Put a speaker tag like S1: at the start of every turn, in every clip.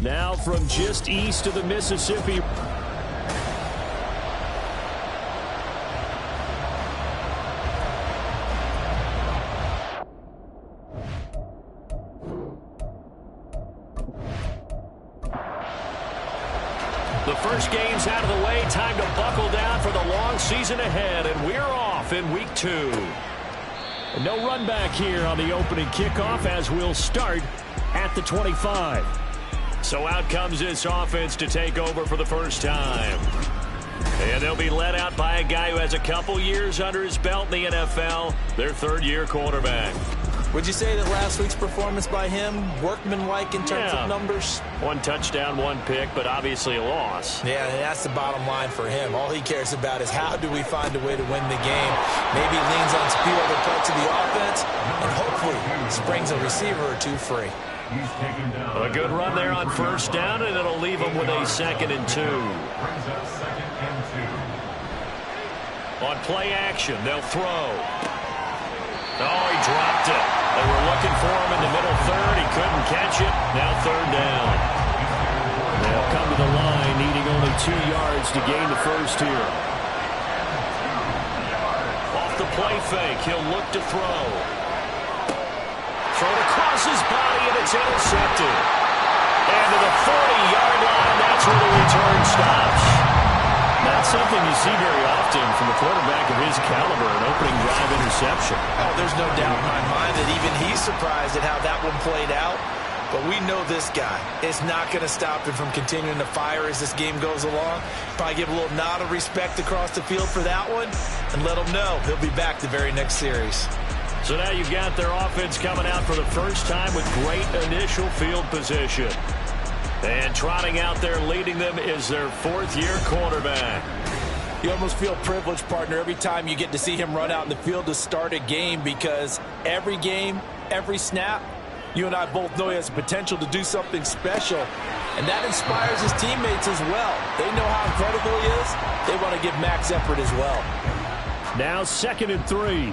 S1: Now from just east of the Mississippi. The first game's out of the way. Time to buckle down for the long season ahead, and we're off in week 2. And no run back here on the opening kickoff as we'll start at the 25. So out comes this offense to take over for the first time. And they'll be led out by a guy who has a couple years under his belt in the NFL, their third-year quarterback.
S2: Would you say that last week's performance by him, workmanlike in terms of numbers? 1 touchdown, 1 pick, but obviously a loss. Yeah, and that's the bottom line for him. All he cares about is how do we find a way to win the game. Maybe leans on a few other parts of the offense, and hopefully springs a receiver or 2 free.
S1: A good run there on first down, and it'll leave him with a 2nd and 2. On play action, they'll throw. Oh, he dropped it. They were looking for him in the middle third. He couldn't catch it. Now 3rd down. They'll come to the line, needing only 2 yards to gain the first here. Off the play fake, he'll look to throw. Thrown across his body, and it's intercepted. And to the 40-yard line, that's where the return stops. Not something you see very often from a quarterback of his caliber, an opening drive interception.
S2: Oh, there's no doubt in my mind that even he's surprised at how that one played out. But we know this guy is not going to stop him from continuing to fire as this game goes along. Probably give a little nod of respect across the field for that one and let him know he'll be back the very next series.
S1: So now you've got their offense coming out for the first time with great initial field position. And trotting out there leading them is their 4th-year quarterback.
S2: You almost feel privileged, partner, every time you get to see him run out in the field to start a game, because every game, every snap, you and I both know he has the potential to do something special. And that inspires his teammates as well. They know how incredible he is. They want to give max effort as well.
S1: Now 2nd and 3.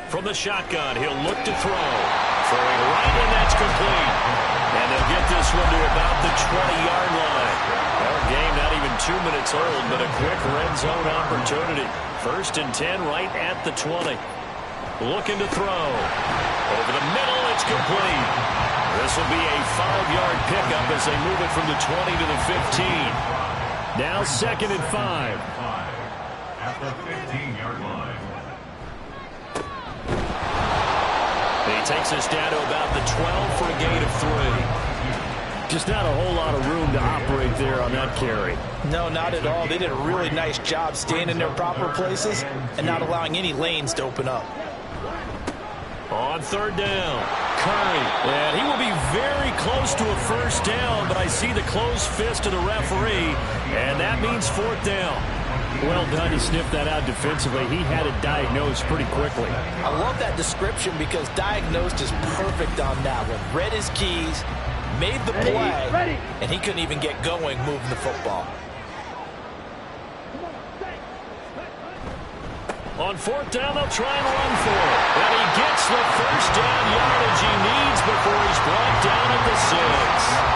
S1: From the shotgun, he'll look to throw. Throwing right, and that's complete. And they'll get this one to about the 20-yard line. Our game not even 2 minutes old, but a quick red zone opportunity. 1st and 10 right at the 20. Looking to throw. Over the middle, it's complete. This will be a 5-yard pickup as they move it from the 20 to the 15. Now 2nd and 5.
S3: At the 15-yard line.
S1: He takes us down to about the 12 for a gain of 3. Just not a whole lot of room to operate there on that carry.
S2: No, not at all. They did a really nice job staying in their proper places and not allowing any lanes to open up.
S1: On 3rd down, Curry. And he will be very close to a first down, but I see the closed fist of the referee, and that means 4th down. Well done to sniff that out defensively. He had it diagnosed pretty quickly.
S2: I love that description because diagnosed is perfect on that one. Read his keys, made the play, and he couldn't even get going moving the football.
S1: On 4th down, they'll try and run for it. And he gets the first down yardage he needs before he's brought down at the 6.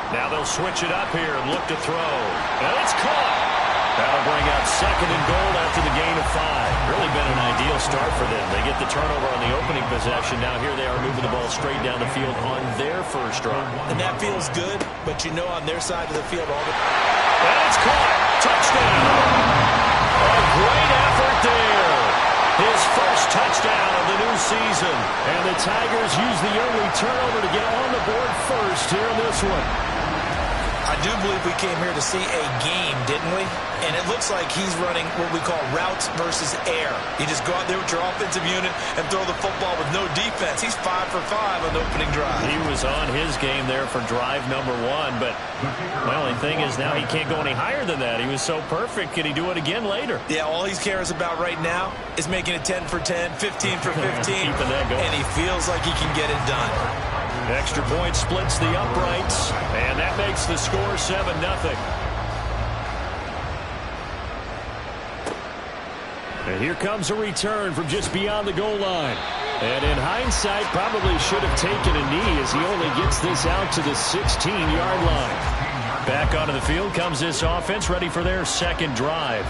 S1: Now they'll switch it up here and look to throw. And it's caught. That'll bring up 2nd and goal after the gain of 5. Really been an ideal start for them. They get the turnover on the opening possession. Now here they are moving the ball straight down the field on their first drive.
S2: And that feels good, but you know on their side of the field all the...
S1: And it's caught. Touchdown. A great effort there. His first touchdown of the new season. And the Tigers use the early turnover to get on the board first here in this one.
S2: I do believe we came here to see a game, didn't we? And it looks like he's running what we call routes versus air. You just go out there with your offensive unit and throw the football with no defense. He's 5 for 5 on the opening drive.
S1: He was on his game there for drive number 1, but the only thing is now he can't go any higher than that. He was so perfect. Can he do it again later?
S2: Yeah, all he cares about right now is making it 10 for 10, 15 for 15,
S1: Keeping that going.
S2: and he feels like he can get it done.
S1: Extra point splits the uprights, and that makes the score 7-0. And here comes a return from just beyond the goal line. And in hindsight, probably should have taken a knee as he only gets this out to the 16-yard line. Back onto the field comes this offense, ready for their second drive.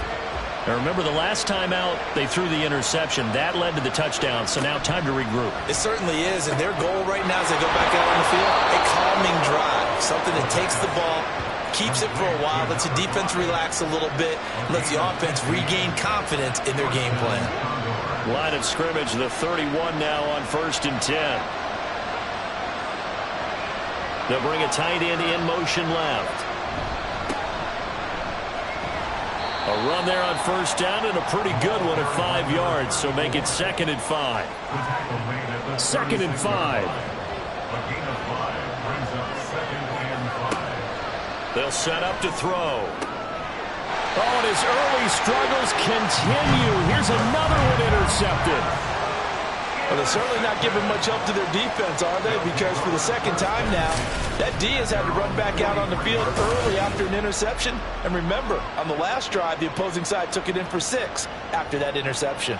S1: Now remember, the last time out, they threw the interception. That led to the touchdown, so now time to regroup.
S2: It certainly is, and their goal right now as they go back out on the field, a calming drive. Something that takes the ball, keeps it for a while, lets the defense relax a little bit, lets the offense regain confidence in their game plan.
S1: Line of scrimmage, the 31 now on 1st and 10. They'll bring a tight end in motion left. A run there on 1st down and a pretty good one at 5 yards, so make it 2nd and 5. 2nd and 5. They'll set up to throw. Oh, and his early struggles continue. Here's another one intercepted.
S2: Well, they're certainly not giving much help to their defense, are they? Because for the second time now, that D has had to run back out on the field early after an interception. And remember, on the last drive, the opposing side took it in for 6 after that interception.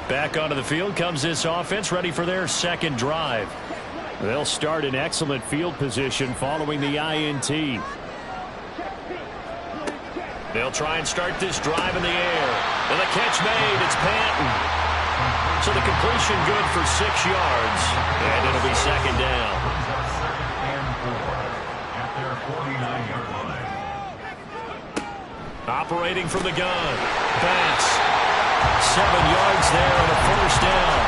S1: Back onto the field comes this offense, ready for their second drive. They'll start in excellent field position following the INT. They'll try and start this drive in the air. And the catch made. It's Patton. So the completion good for 6 yards. And it'll be 2nd down. Operating from the gun. Pass. 7 yards there and a 1st down.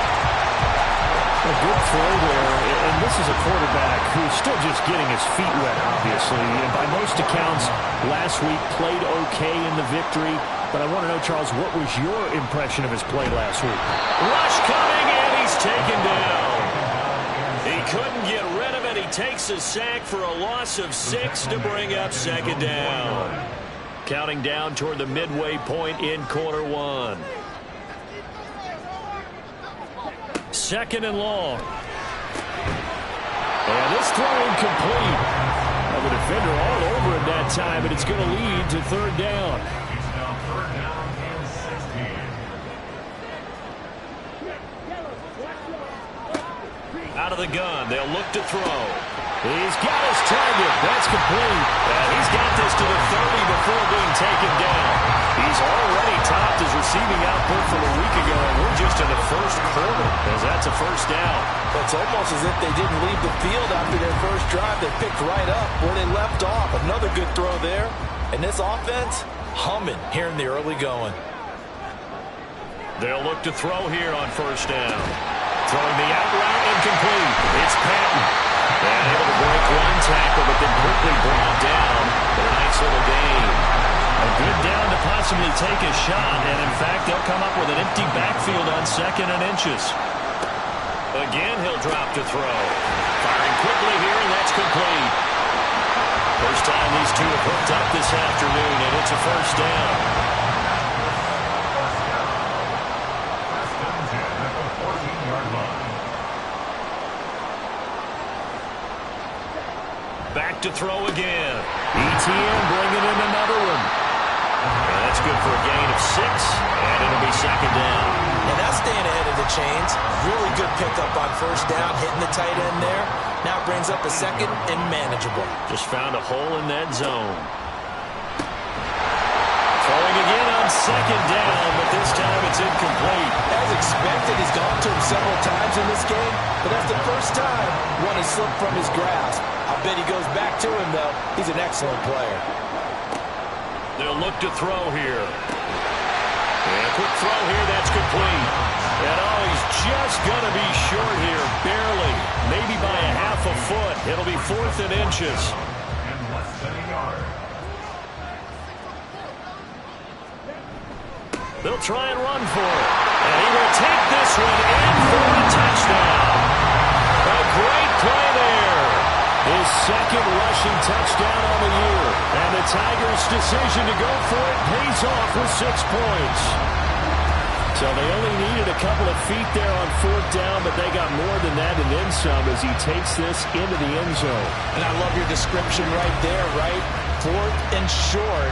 S1: A good throw there, and this is a quarterback who's still just getting his feet wet, obviously. And by most accounts, last week played okay in the victory. But I want to know, Charles, what was your impression of his play last week? Rush coming, and he's taken down. He couldn't get rid of it. He takes a sack for a loss of 6 to bring up 2nd down. Counting down toward the midway point in quarter 1. 2nd and long. And this throw incomplete. Now the defender all over him that time, and it's going to lead to 3rd down.
S3: It's now 3rd down and 16.
S1: Out of the gun, they'll look to throw. He's got his target. That's complete. And he's got this to the 30 before being taken down. He's already topped his receiving output from a week ago, and we're just in the 1st quarter, as that's a 1st down.
S2: It's almost as if they didn't leave the field after their first drive. They picked right up where they left off. Another good throw there. And this offense, humming here in the early going.
S1: They'll look to throw here on 1st down. Throwing the out route incomplete. It's Patton. And able to break one tackle, but then quickly brought down. But a nice little gain. A good down to possibly take a shot, and in fact, they'll come up with an empty backfield on 2nd and inches. Again, he'll drop to throw. Firing quickly here, and that's complete. First time these two have hooked up this afternoon, and it's a 1st down. Back to throw again. ETN bringing in another one. And that's good for a gain of 6, and it'll be 2nd down.
S2: And that's staying ahead of the chains. Really good pickup on 1st down, hitting the tight end there. Now brings up a 2nd and manageable.
S1: Just found a hole in that zone. Throwing again on 2nd down, but this time it's incomplete.
S2: As expected, he's gone to him several times in this game, but that's the first time one has slipped from his grasp. I bet he goes back to him, though. He's an excellent player.
S1: They'll look to throw here. And a quick throw here, that's complete. And oh, he's just going to be short here, barely. Maybe by a half a foot. It'll be 4th and inches.
S3: And less than a yard.
S1: They'll try and run for it. And he will take this one in for a touchdown. A great play there. His 2nd rushing touchdown on the year. And the Tigers' decision to go for it pays off with 6 points. So they only needed a couple of feet there on 4th down, but they got more than that and then some as he takes this into the end zone.
S2: And I love your description right there, right? 4th and short.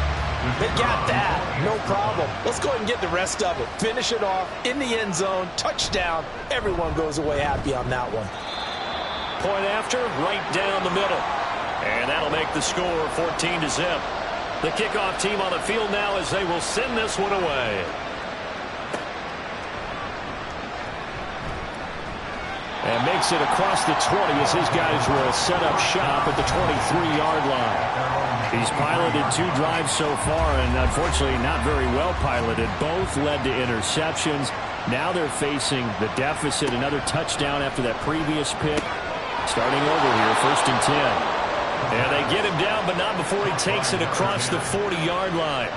S2: They got that. No problem. Let's go ahead and get the rest of it. Finish it off in the end zone. Touchdown. Everyone goes away happy on that one.
S1: Point after, right down the middle. And that'll make the score 14-0. The kickoff team on the field now as they will send this one away.
S4: And makes it across the 20 as his guys will set up shop at the 23-yard line. He's piloted 2 drives so far, and unfortunately not very well piloted. Both led to interceptions. Now they're facing the deficit. Another touchdown after that previous pick. Starting over here, 1st and 10.
S1: And they get him down, but not before he takes it across the 40-yard line.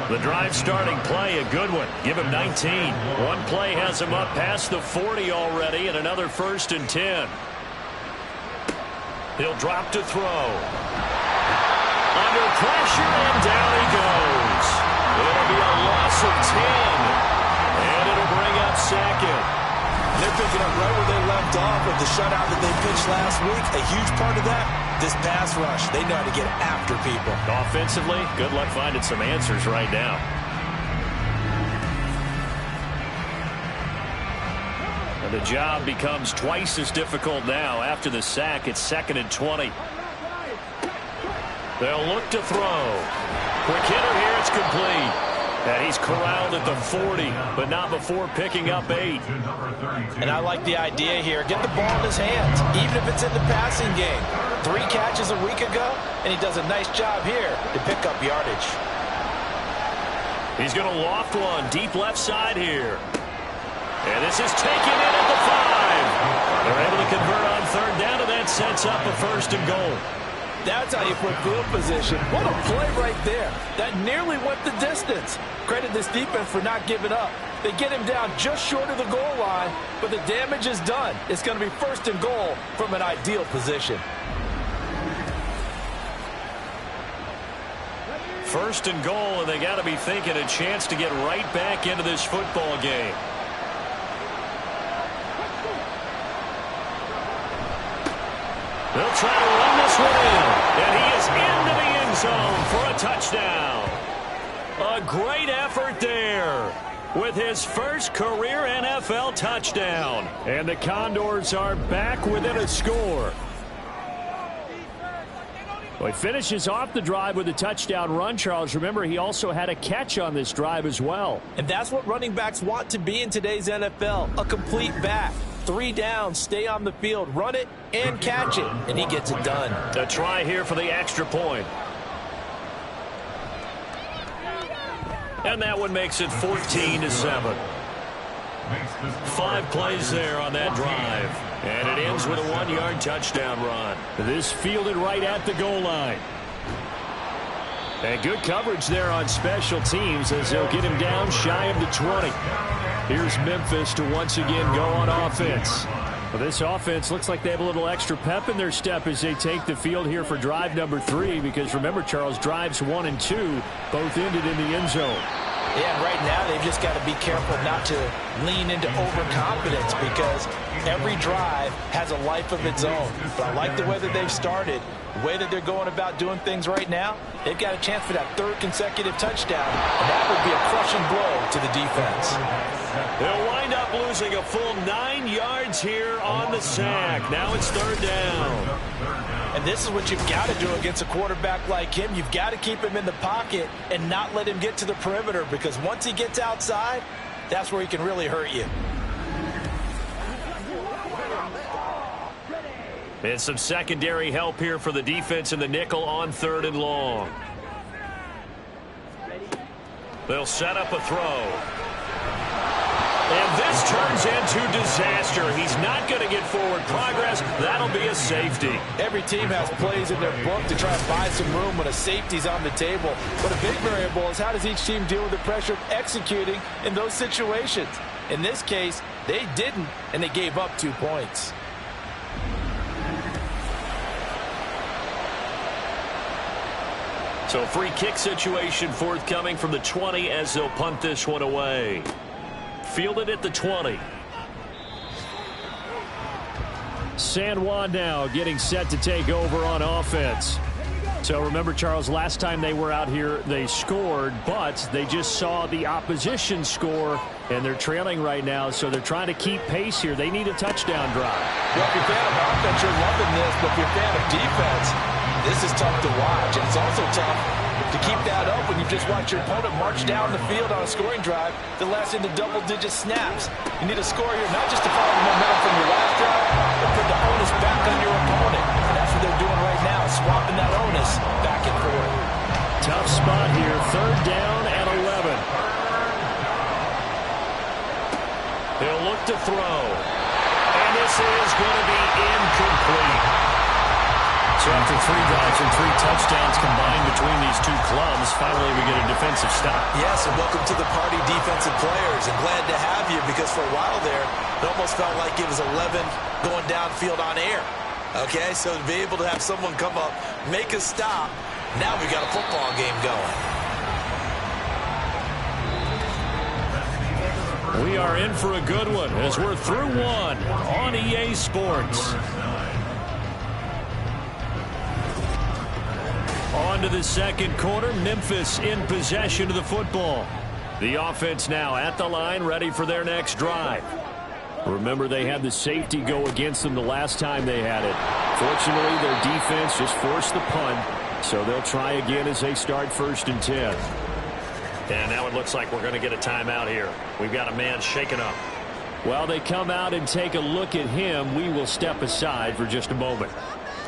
S1: The drive starting play, a good one. Give him 19. One play has him up past the 40 already, and another 1st and 10. He'll drop to throw. Under pressure, and down he goes. It'll be a loss of 10. And it'll bring up 2nd.
S2: They're picking up right where they left off with the shutout that they pitched last week. A huge part of that, this pass rush. They know how to get after people.
S1: Offensively, good luck finding some answers right now. And the job becomes twice as difficult now after the sack. It's 2nd and 20. They'll look to throw. Quick hitter here, it's complete. And he's corralled at the 40, but not before picking up 8.
S2: And I like the idea here. Get the ball in his hands, even if it's in the passing game. 3 catches a week ago, and he does a nice job here to pick up yardage.
S1: He's going to loft one deep left side here. And this is taken in at the 5. They're able to convert on 3rd down, and that sets up a 1st and goal.
S2: That's how you put field position. What a play right there. That nearly went the distance. Credit this defense for not giving up. They get him down just short of the goal line, but the damage is done. It's going to be 1st and goal from an ideal position.
S1: 1st and goal, and they got to be thinking a chance to get right back into this football game. They'll try to run this one in, and he is into the end zone for a touchdown. A great effort there with his first career NFL touchdown.
S4: And the Condors are back within a score. Well, he finishes off the drive with a touchdown run, Charles. Remember, he also had a catch on this drive as well.
S2: And that's what running backs want to be in today's NFL, a complete back. 3 downs, stay on the field, run it, and catch it, and he gets it done.
S1: A try here for the extra point. And that one makes it 14-7. 5 plays there on that drive. And it ends with a 1-yard touchdown run.
S4: This fielded right at the goal line. And good coverage there on special teams as they'll get him down shy of the 20. Here's Memphis to once again go on offense. Well, this offense looks like they have a little extra pep in their step as they take the field here for drive number 3, because remember, Charles, drives 1 and 2 both ended in the end zone.
S2: Yeah, and right now they've just got to be careful not to lean into overconfidence, because every drive has a life of its own. But I like the way that they've started, the way that they're going about doing things right now. They've got a chance for that 3rd consecutive touchdown, and that would be a crushing blow to the defense.
S1: They'll wind up losing a full 9 yards here on the sack. Now it's 3rd down.
S2: And this is what you've got to do against a quarterback like him. You've got to keep him in the pocket and not let him get to the perimeter, because once he gets outside, that's where he can really hurt you.
S1: And some secondary help here for the defense in the nickel on 3rd and long. They'll set up a throw. And this turns into disaster. He's not going to get forward progress. That'll be a safety.
S2: Every team has plays in their book to try and buy some room when a safety's on the table. But a big variable is how does each team deal with the pressure of executing in those situations. In this case, they didn't, and they gave up 2 points.
S1: So free kick situation forthcoming from the 20 as they'll punt this one away. Fielded at the 20.
S4: San Juan now getting set to take over on offense. So remember, Charles, last time they were out here, they scored, but they just saw the opposition score, and they're trailing right now, so they're trying to keep pace here. They need a touchdown drive.
S2: Well, if you're a fan of offense, you're loving this, but if you're a fan of defense, this is tough to watch, and it's also tough to keep that up when you just watch your opponent march down the field on a scoring drive that lasts into double-digit snaps. You need a score here, not just to follow the momentum from your last drive, but put the onus back on your opponent. And that's what they're doing right now, swapping that onus back and forth.
S4: Tough spot here, 3rd down and 11.
S1: He'll look to throw. And this is going to be incomplete. So after 3 drives and 3 touchdowns combined between these two clubs, finally we get a defensive stop.
S2: Yes, and welcome to the party, defensive players. And glad to have you, because for a while there, it almost felt like it was 11 going downfield on air. Okay, so to be able to have someone come up, make a stop, now we got a football game going.
S4: We are in for a good one as we're through one on EA Sports. On to the second quarter. Memphis in possession of the football. The offense now at the line, ready for their next drive. Remember, they had the safety go against them the last time they had it. Fortunately, their defense just forced the punt, so they'll try again as they start 1st and 10.
S1: And now it looks like we're going to get a timeout here. We've got a man shaken up.
S4: While they come out and take a look at him, we will step aside for just a moment.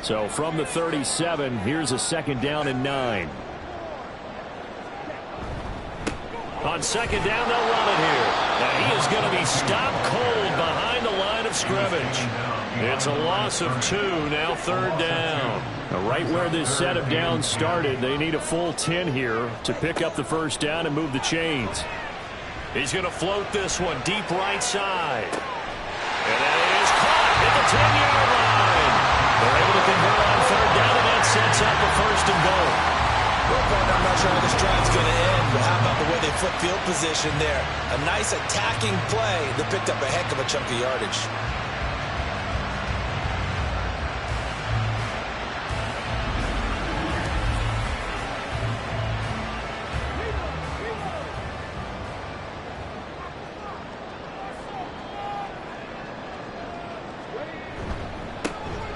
S4: So from the 37, here's a 2nd down and 9.
S1: On 2nd down, they'll run it here. And he is going to be stopped cold behind the line of scrimmage. It's a loss of 2, now 3rd down.
S4: Now, right where this set of downs started, they need a full 10 here to pick up the 1st down and move the chains.
S1: He's going to float this one deep right side. And that is caught at the 10-yard line. They're able to convert on 3rd down, and that sets up a 1st and goal.
S2: Well, partner, I'm not sure how this drive's going to end, but how about the way they flip field position there? A nice attacking play that picked up a heck of a chunk of yardage.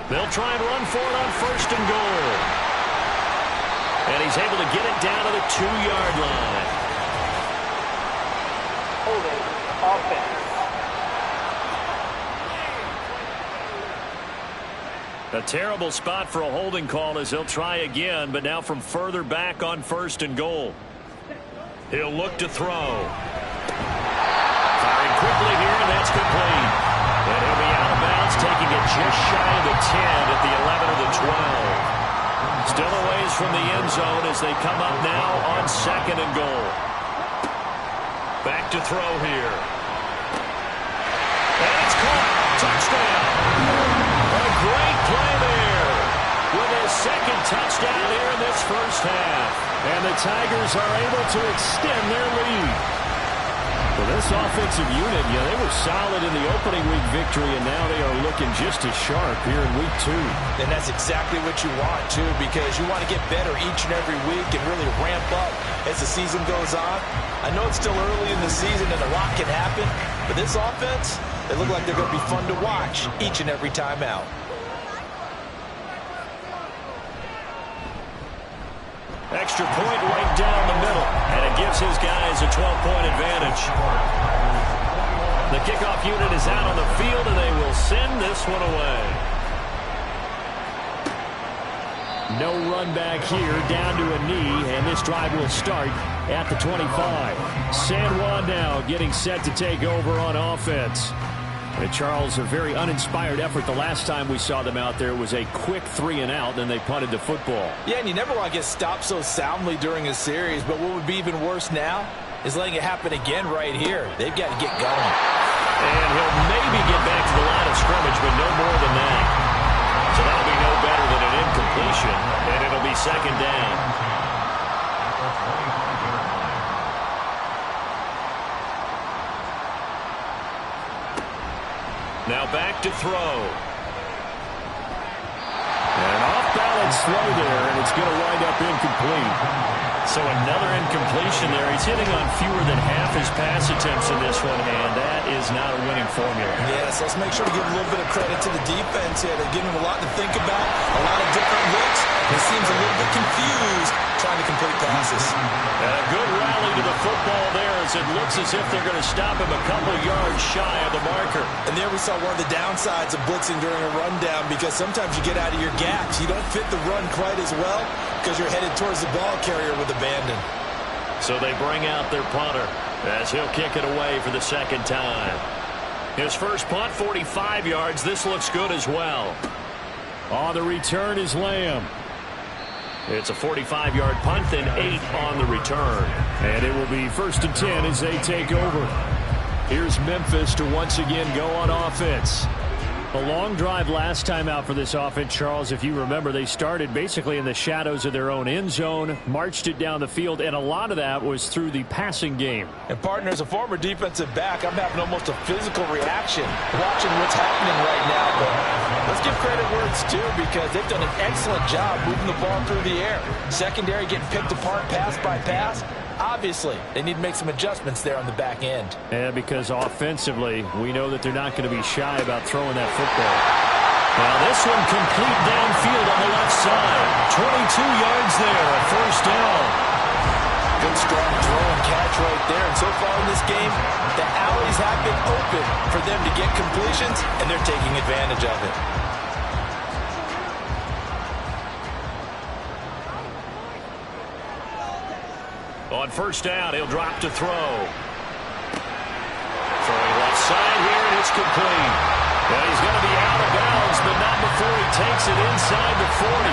S1: They'll try and run for it on 1st and goal. And he's able to get it down to the 2-yard line.
S5: Holding offense.
S1: A terrible spot for a holding call as he'll try again, but now from further back on 1st and goal. He'll look to throw. Firing quickly here, and that's complete. And he'll be out of bounds, taking it just shy of the 10 at the 11 of the 12. Still a ways from the end zone as they come up now on 2nd and goal. Back to throw here. And it's caught. Touchdown. A great play there with a 2nd touchdown here in this 1st half.
S4: And the Tigers are able to extend their lead. Well, this offensive unit, they were solid in the opening week victory, and now they are looking just as sharp here in week 2.
S2: And that's exactly what you want, too, because you want to get better each and every week and really ramp up as the season goes on. I know it's still early in the season and a lot can happen, but this offense, they look like they're going to be fun to watch each and every time out.
S1: Extra point right down the middle, and it gives his guys a 12-point advantage. The kickoff unit is out on the field, and they will send this one away.
S4: No run back here, down to a knee, and this drive will start at the 25. San Juan now getting set to take over on offense. And Charles, a very uninspired effort. The last time we saw them out there was a quick 3-and-out, and they punted the football.
S2: Yeah, and you never want to get stopped so soundly during a series, but what would be even worse now is letting it happen again right here. They've got to get going.
S1: And he'll maybe get back to the line of scrimmage, but no more than that. So that'll be no better than an incompletion, and it'll be 2nd down. Now back to throw.
S4: And off balance throw there, and it's going to wind up incomplete.
S1: So another incompletion there. He's hitting on fewer than half his pass attempts in this one, and that is not a winning formula.
S2: Yes, let's make sure to give a little bit of credit to the defense here. They're giving him a lot to think about, a lot of different looks. He seems a little bit confused trying to complete passes.
S1: And a good rally to the football there as it looks as if they're going to stop him a couple yards shy of the marker.
S2: And there we saw one of the downsides of blitzing during a rundown, because sometimes you get out of your gaps. You don't fit the run quite as well because you're headed towards the ball carrier with abandon.
S1: So they bring out their punter as he'll kick it away for the second time. His first punt, 45 yards. This looks good as well.
S4: On the return is Lamb.
S1: It's a 45-yard punt, then 8 on the return.
S4: And it will be 1st and 10 as they take over. Here's Memphis to once again go on offense. A long drive last time out for this offense, Charles. If you remember, they started basically in the shadows of their own end zone, marched it down the field, and a lot of that was through the passing game.
S2: And, partner, as a former defensive back, I'm having almost a physical reaction watching what's happening right now. But let's give credit where it's due, because they've done an excellent job moving the ball through the air. Secondary getting picked apart pass by pass. Obviously, they need to make some adjustments there on the back end.
S4: Yeah, because offensively, we know that they're not going to be shy about throwing that football.
S1: Now this one complete downfield on the left side. 22 yards there, a first down.
S2: Good strong throw and catch right there. And so far in this game, the alleys have been open for them to get completions, and they're taking advantage of it.
S1: On first down, he'll drop to throw. Throwing left side here, and it's complete. Well, he's going to be out of bounds, but not before he takes it inside the 40.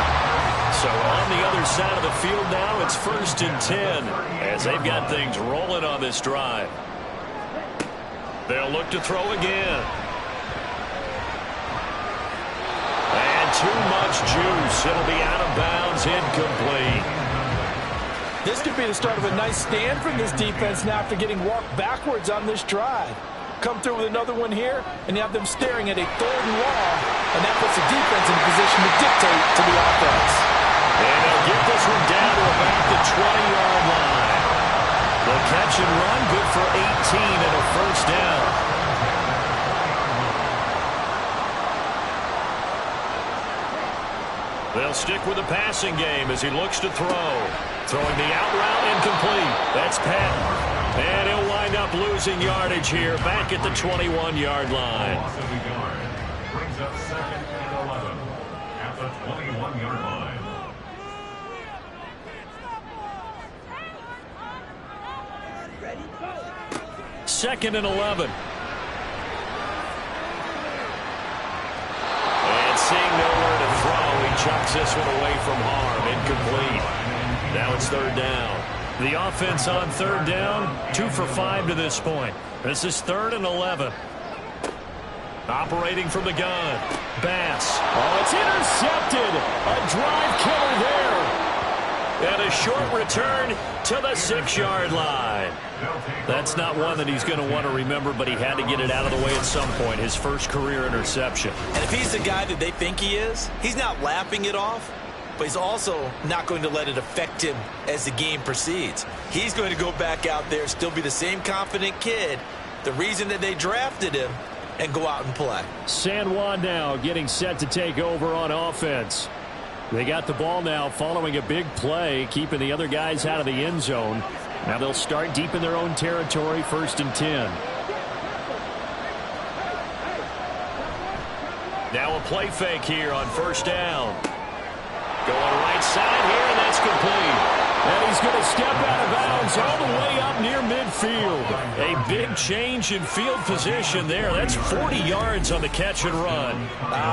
S1: So on the other side of the field now, it's 1st and 10 as they've got things rolling on this drive. They'll look to throw again. And too much juice. It'll be out of bounds, incomplete.
S2: This could be the start of a nice stand from this defense now after getting walked backwards on this drive. Come through with another one here, and you have them staring at a 3rd and long, and that puts the defense in a position to dictate to the offense.
S1: And they'll get this one down to about the 20-yard line. The catch and run, good for 18 and a first down. They'll stick with the passing game as he looks to throw. Throwing the out route, incomplete. That's Patton. And he'll wind up losing yardage here back at the 21-yard line.
S3: Loss of a yard. Brings up 2nd and 11 at the 21-yard line.
S1: Second and 11. And seeing nowhere to throw, he chucks this one away from harm. Incomplete. Now it's 3rd down. The offense on 3rd down, 2 for 5 to this point. This is 3rd and 11. Operating from the gun. Bass.
S4: Oh, it's intercepted. A drive killer there.
S1: And a short return to the 6-yard line. That's not one that he's going to want to remember, but he had to get it out of the way at some point. His first career interception.
S2: And if he's the guy that they think he is, he's not laughing it off, but he's also not going to let it affect him as the game proceeds. He's going to go back out there, still be the same confident kid, the reason that they drafted him, and go out and play.
S4: San Juan now getting set to take over on offense. They got the ball now following a big play, keeping the other guys out of the end zone. Now they'll start deep in their own territory, 1st and 10.
S1: Now a play fake here on 1st down. Going right side here, and that's complete.
S4: And he's going to step out of bounds all the way up near midfield.
S1: A big change in field position there. That's 40 yards on the catch and run.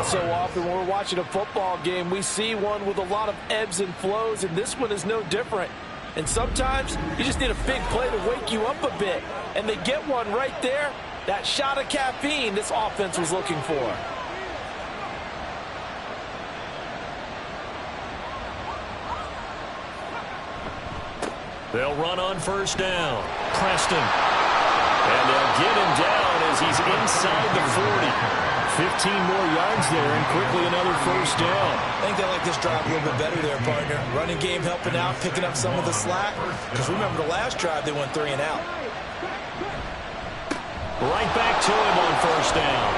S2: So often when we're watching a football game, we see one with a lot of ebbs and flows, and this one is no different. And sometimes you just need a big play to wake you up a bit. And they get one right there. That shot of caffeine this offense was looking for.
S1: They'll run on 1st down. Preston. And they'll get him down as he's inside the 40.
S4: 15 more yards there and quickly another first down.
S2: I think they like this drive a little bit better there, partner. Running game helping out, picking up some of the slack. Because remember the last drive, they went 3 and out.
S4: Right back to him on first down.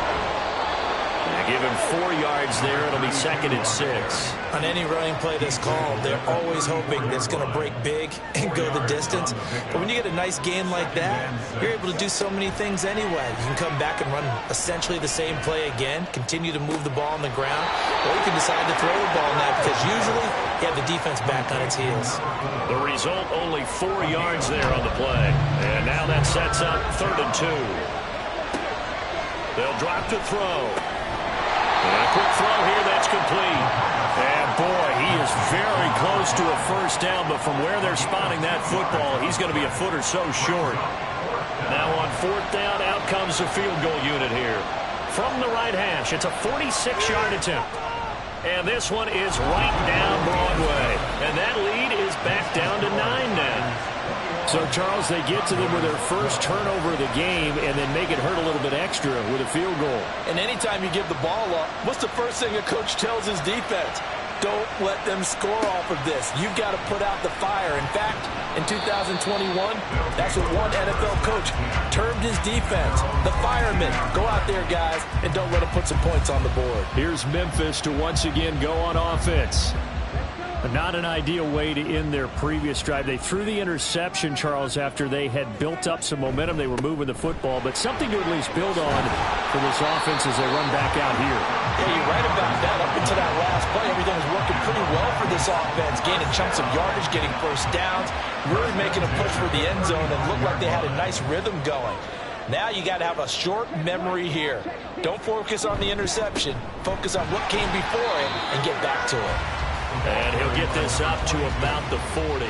S4: They give him 4 yards there. It'll be 2nd and 6.
S2: On any running play that's called, they're always hoping that it's going to break big and go the distance. But when you get a nice gain like that, you're able to do so many things anyway. You can come back and run essentially the same play again, continue to move the ball on the ground, or you can decide to throw the ball now because usually you have the defense back on its heels.
S1: The result, only 4 yards there on the play. And now that sets up 3rd and 2. They'll drop to throw. And a quick throw here, that's complete. And boy, he is very close to a first down, but from where they're spotting that football, he's going to be a foot or so short. Now on 4th down, out comes the field goal unit here. From the right hash, it's a 46-yard attempt. And this one is right down Broadway. And that lead is back down to 9 now.
S4: So, Charles, they get to them with their first turnover of the game and then make it hurt a little bit extra with a field goal.
S2: And anytime you give the ball up, what's the first thing a coach tells his defense? Don't let them score off of this. You've got to put out the fire. In fact, in 2021, that's what one NFL coach termed his defense. The firemen. Go out there, guys, and don't let them put some points on the board.
S4: Here's Memphis to once again go on offense. Not an ideal way to end their previous drive. They threw the interception, Charles, after they had built up some momentum. They were moving the football, but something to at least build on for this offense as they run back out here.
S2: Yeah, you're right about that. Up until that last play, everything was working pretty well for this offense. Gaining chunks of yardage, getting first downs, really making a push for the end zone, and looked like they had a nice rhythm going. Now you got to have a short memory here. Don't focus on the interception. Focus on what came before it and get back to it.
S1: And he'll get this up to about the 40.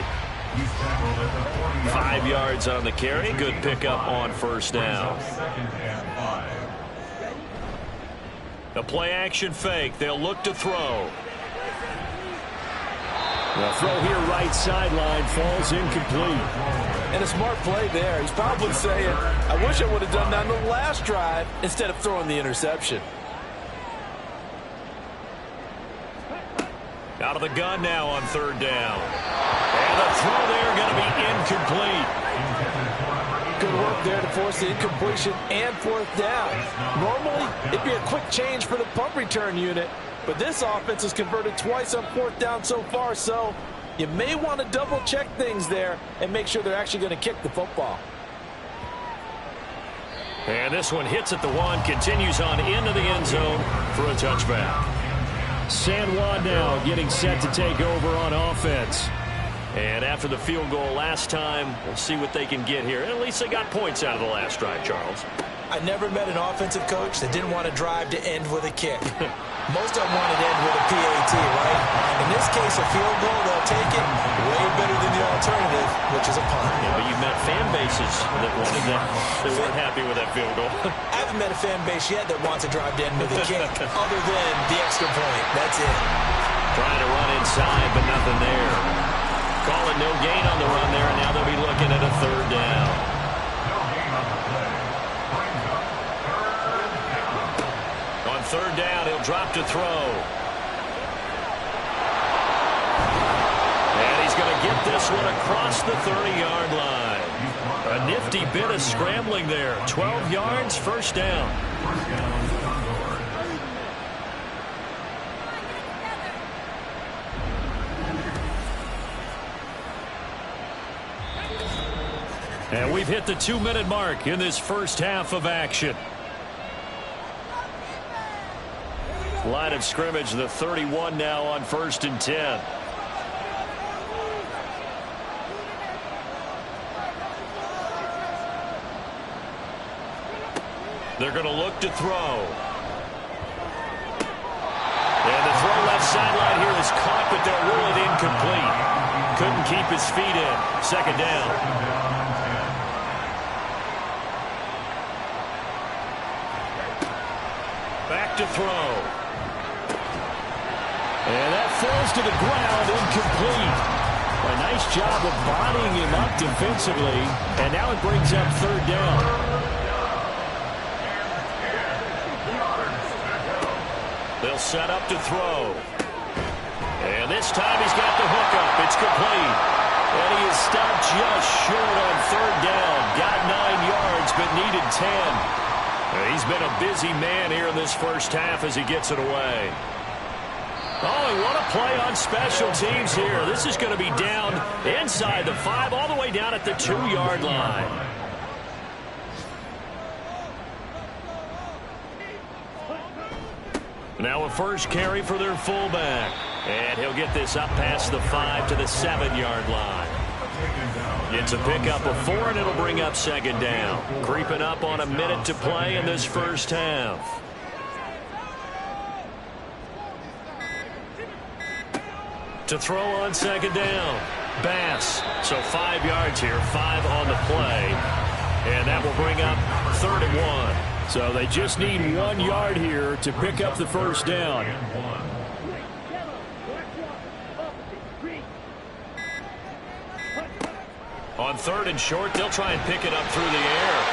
S1: 5 yards on the carry. Good pickup on first down. A play-action fake. They'll look to throw.
S4: The throw here right sideline falls incomplete.
S2: And a smart play there. He's probably saying, I wish I would have done that on the last drive instead of throwing the interception.
S1: Out of the gun now on 3rd down. And the throw there going to be incomplete.
S2: Good work there to force the incompletion and 4th down. Normally, it'd be a quick change for the punt return unit, but this offense has converted twice on 4th down so far, so you may want to double-check things there and make sure they're actually going to kick the football.
S1: And this one hits at the 1, continues on into the end zone for a touchback.
S4: San Juan now getting set to take over on offense.
S1: And after the field goal last time, we'll see what they can get here. At least they got points out of the last drive, Charles.
S2: I never met an offensive coach that didn't want to drive to end with a kick. Most of them want to end with a PAT, right? In this case, a field goal, they'll take it way better than the alternative, which is a punt.
S1: Yeah, but you've met fan bases that wanted that. They weren't happy with that field goal.
S2: I haven't met a fan base yet that wants to drive to end with a kick other than the extra point. That's it.
S1: Trying to run inside, but nothing there. Call it no gain on the run there, and now they'll be looking at a 3rd down. On 3rd down, he'll drop to throw. And he's going to get this one across the 30-yard line. A nifty bit of scrambling there. 12 yards, first down. And we've hit the 2-minute mark in this first half of action. Line of scrimmage, the 31 now on 1st and 10. They're going to look to throw. And the throw left sideline here is caught, but they'll rule it incomplete. Couldn't keep his feet in. 2nd down. Back to throw.
S4: And that falls to the ground, incomplete. A nice job of bodying him up defensively. And now it brings up 3rd down.
S1: They'll set up to throw. And this time he's got the hookup. It's complete. And he is stopped just short on third down. Got 9 yards, but needed 10. He's been a busy man here in this first half as he gets it away. Oh, what a play on special teams here. This is going to be down inside the 5, all the way down at the 2-yard line. Now a first carry for their fullback. And he'll get this up past the 5 to the 7-yard line. It's a pickup of 4, and it'll bring up second down. Creeping up on a minute to play in this first half. To throw on second down. Bass. So 5 yards here, 5 on the play. And that will bring up 3rd and 1.
S4: So they just need 1 yard here to pick up the first down.
S1: On 3rd and short, they'll try and pick it up through the air.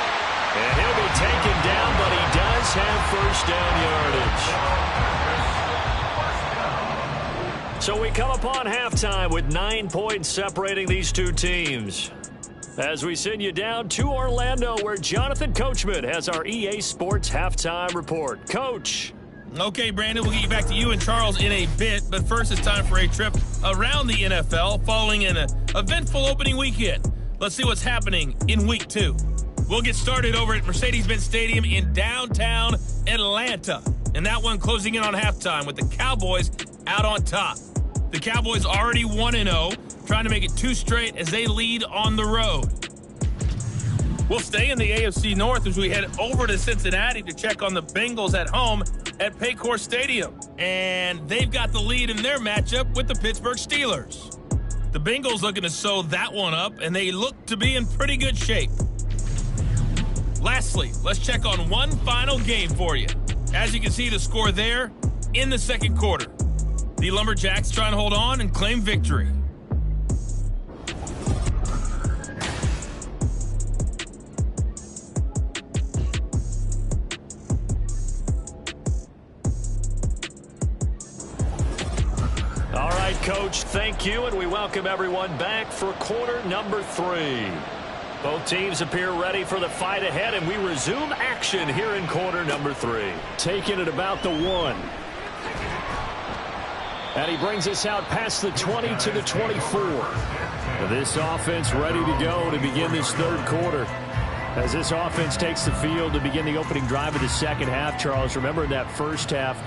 S1: And he'll be taken down, but he does have first down yardage. So we come upon halftime with 9 points separating these two teams. As we send you down to Orlando, where Jonathan Coachman has our EA Sports Halftime Report. Coach.
S6: Okay, Brandon, we'll get you back to you and Charles in a bit, but first it's time for a trip around the NFL following an eventful opening weekend. Let's see what's happening in Week 2. We'll get started over at Mercedes-Benz Stadium in downtown Atlanta, and that one closing in on halftime with the Cowboys out on top. The Cowboys already 1-0, trying to make it 2 straight as they lead on the road. We'll stay in the AFC North as we head over to Cincinnati to check on the Bengals at home at Paycor Stadium. And they've got the lead in their matchup with the Pittsburgh Steelers. The Bengals looking to sew that one up, and they look to be in pretty good shape. Lastly, let's check on one final game for you. As you can see, the score there in the second quarter. The Lumberjacks trying to hold on and claim victory.
S1: All right, Coach, thank you, and we welcome everyone back for quarter number 3. Both teams appear ready for the fight ahead, and we resume action here in quarter number 3.
S4: Taking it about the 1. And he brings us out past the 20 to the 24. This offense ready to go to begin this third quarter. As this offense takes the field to begin the opening drive of the second half, Charles, remember that first half,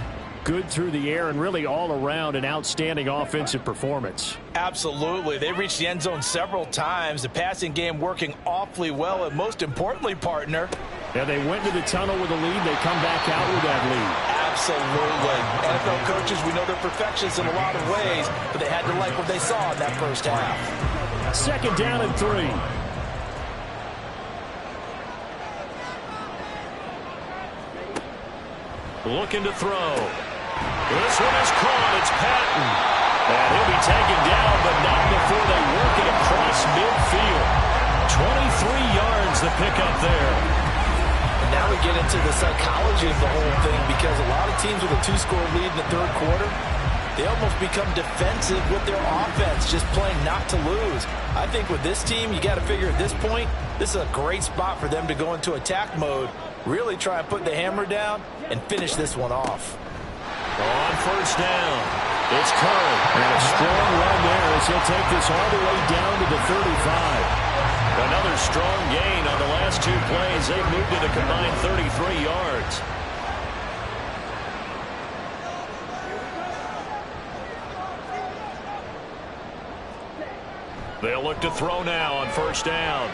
S4: good through the air and really all around an outstanding offensive performance.
S2: Absolutely. They reached the end zone several times. The passing game working awfully well, and most importantly, partner.
S4: Yeah, they went to the tunnel with a lead. They come back out with that lead.
S2: Absolutely. NFL coaches, we know they're perfectionists in a lot of ways, but they had to like what they saw in that first half.
S4: Second down and 3.
S1: Looking to throw. This one is caught. It's Patton. And he'll be taken down, but not before they work it across midfield. 23 yards the pickup there.
S2: And now we get into the psychology of the whole thing, because a lot of teams with a 2-score lead in the third quarter, they almost become defensive with their offense, just playing not to lose. I think with this team, you got to figure at this point, this is a great spot for them to go into attack mode, really try and put the hammer down and finish this one off.
S1: On first down, it's Curry.
S4: And a strong run there as he'll take this all the way down to the 35.
S1: Another strong gain on the last 2 plays. They've moved it a combined 33 yards. They'll look to throw now on first down.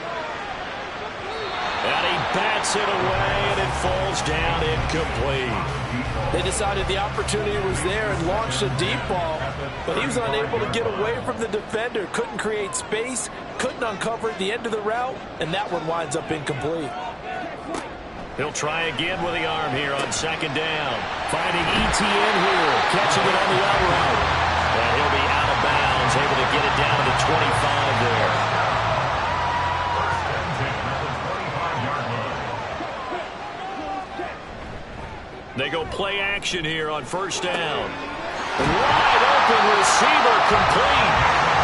S1: And he bats it away, and it falls down incomplete.
S2: They decided the opportunity was there and launched a deep ball, but he was unable to get away from the defender. Couldn't create space, couldn't uncover the end of the route, and that one winds up incomplete.
S1: He'll try again with the arm here on second down.
S4: Finding ETN here, catching it on the out route.
S1: And he'll be out of bounds, able to get it down to the 25 there. They go play action here on first down. Wide open receiver complete.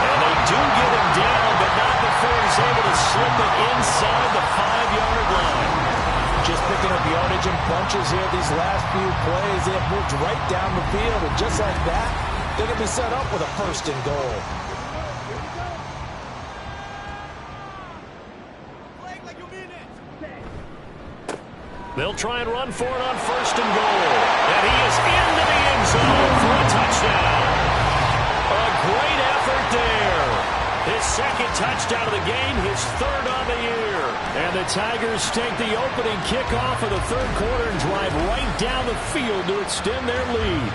S1: And they do get him down, but not before he's able to slip it inside the 5-yard line.
S2: Just picking up yardage in bunches here these last few plays. They have moved right down the field, and just like that, they're going to be set up with a first and goal.
S1: They'll try and run for it on first and goal. And he is into the end zone for a touchdown. A great effort there. His second touchdown of the game, his third on the year.
S4: And the Tigers take the opening kickoff of the third quarter and drive right down the field to extend their lead.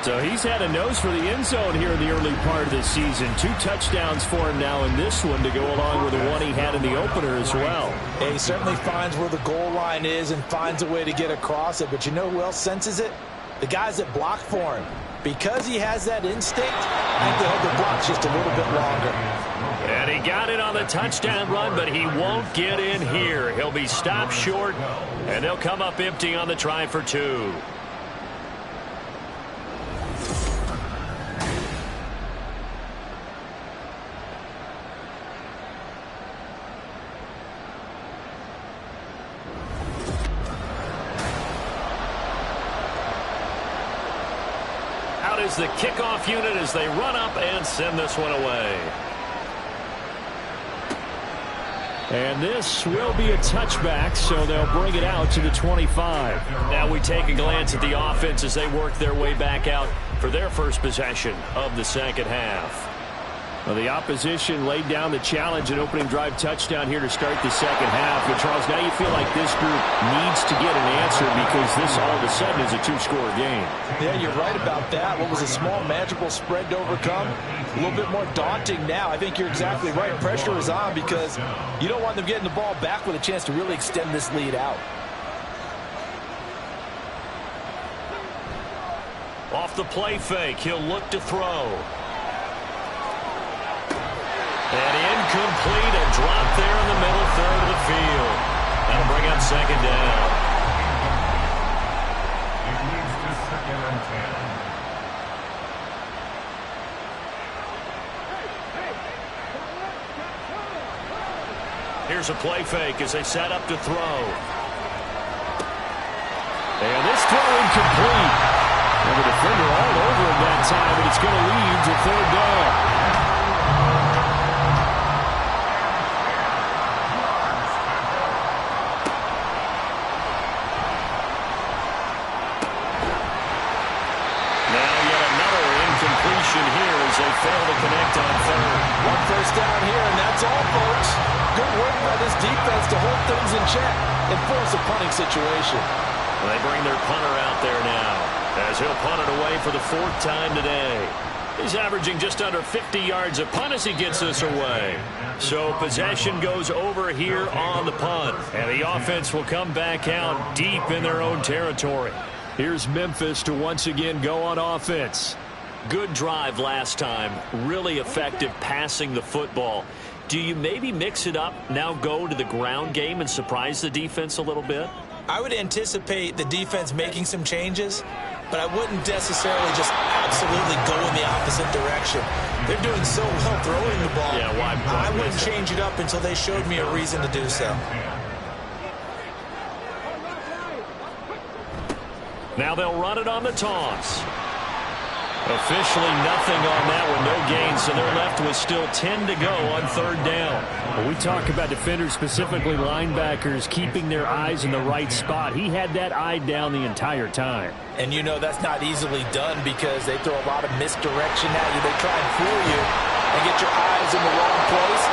S4: So he's had a nose for the end zone here in the early part of the season. 2 touchdowns for him now in this one to go along with the one he had in the opener as well.
S2: Yeah, he certainly finds where the goal line is and finds a way to get across it. But you know who else senses it? The guys that block for him. Because he has that instinct, I think they hold the blocks just a little bit longer.
S1: And he got it on the touchdown run, but he won't get in here. He'll be stopped short, and they'll come up empty on the try for 2. Is the kickoff unit as they run up and send this one away.
S4: And this will be a touchback, so they'll bring it out to the 25.
S1: Now we take a glance at the offense as they work their way back out for their first possession of the second half.
S4: Well, the opposition laid down the challenge, an opening drive touchdown here to start the second half. But, Charles, now you feel like this group needs to get an answer because this all of a sudden is a 2-score game.
S2: Yeah, you're right about that. What was a small, manageable spread to overcome, a little bit more daunting now. I think you're exactly right. Pressure is on because you don't want them getting the ball back with a chance to really extend this lead out.
S1: Off the play fake, he'll look to throw. And incomplete, a drop there in the middle third of the field. That'll bring up second down.
S3: It leads to 2nd and
S1: 10. Here's a play fake as they set up to throw.
S4: And this throw incomplete. And the defender all over him that time, and it's going to lead to third down.
S1: Here as they fail to connect on third.
S2: 1 first down here, and that's all, folks. Good work by this defense to hold things in check and force a punting situation.
S1: Well, they bring their punter out there now as he'll punt it away for the 4th time today. He's averaging just under 50 yards a punt as he gets this away. So possession goes over here on the punt, and the offense will come back out deep in their own territory.
S4: Here's Memphis to once again go on offense.
S1: Good drive last time. Really effective passing the football. Do you maybe mix it up, now go to the ground game and surprise the defense a little bit?
S2: I would anticipate the defense making some changes, but I wouldn't necessarily just absolutely go in the opposite direction. They're doing so well throwing the ball.
S1: Yeah, why
S2: I wouldn't change it up until they showed me a reason to do so.
S1: Now they'll run it on the toss. Officially nothing on that one, no gain, so they're left with still 10 to go on third down.
S4: Well, we talk about defenders, specifically linebackers, keeping their eyes in the right spot. He had that eye down the entire time.
S2: And you know that's not easily done because they throw a lot of misdirection at you. They try and fool you and get your eyes in the wrong place.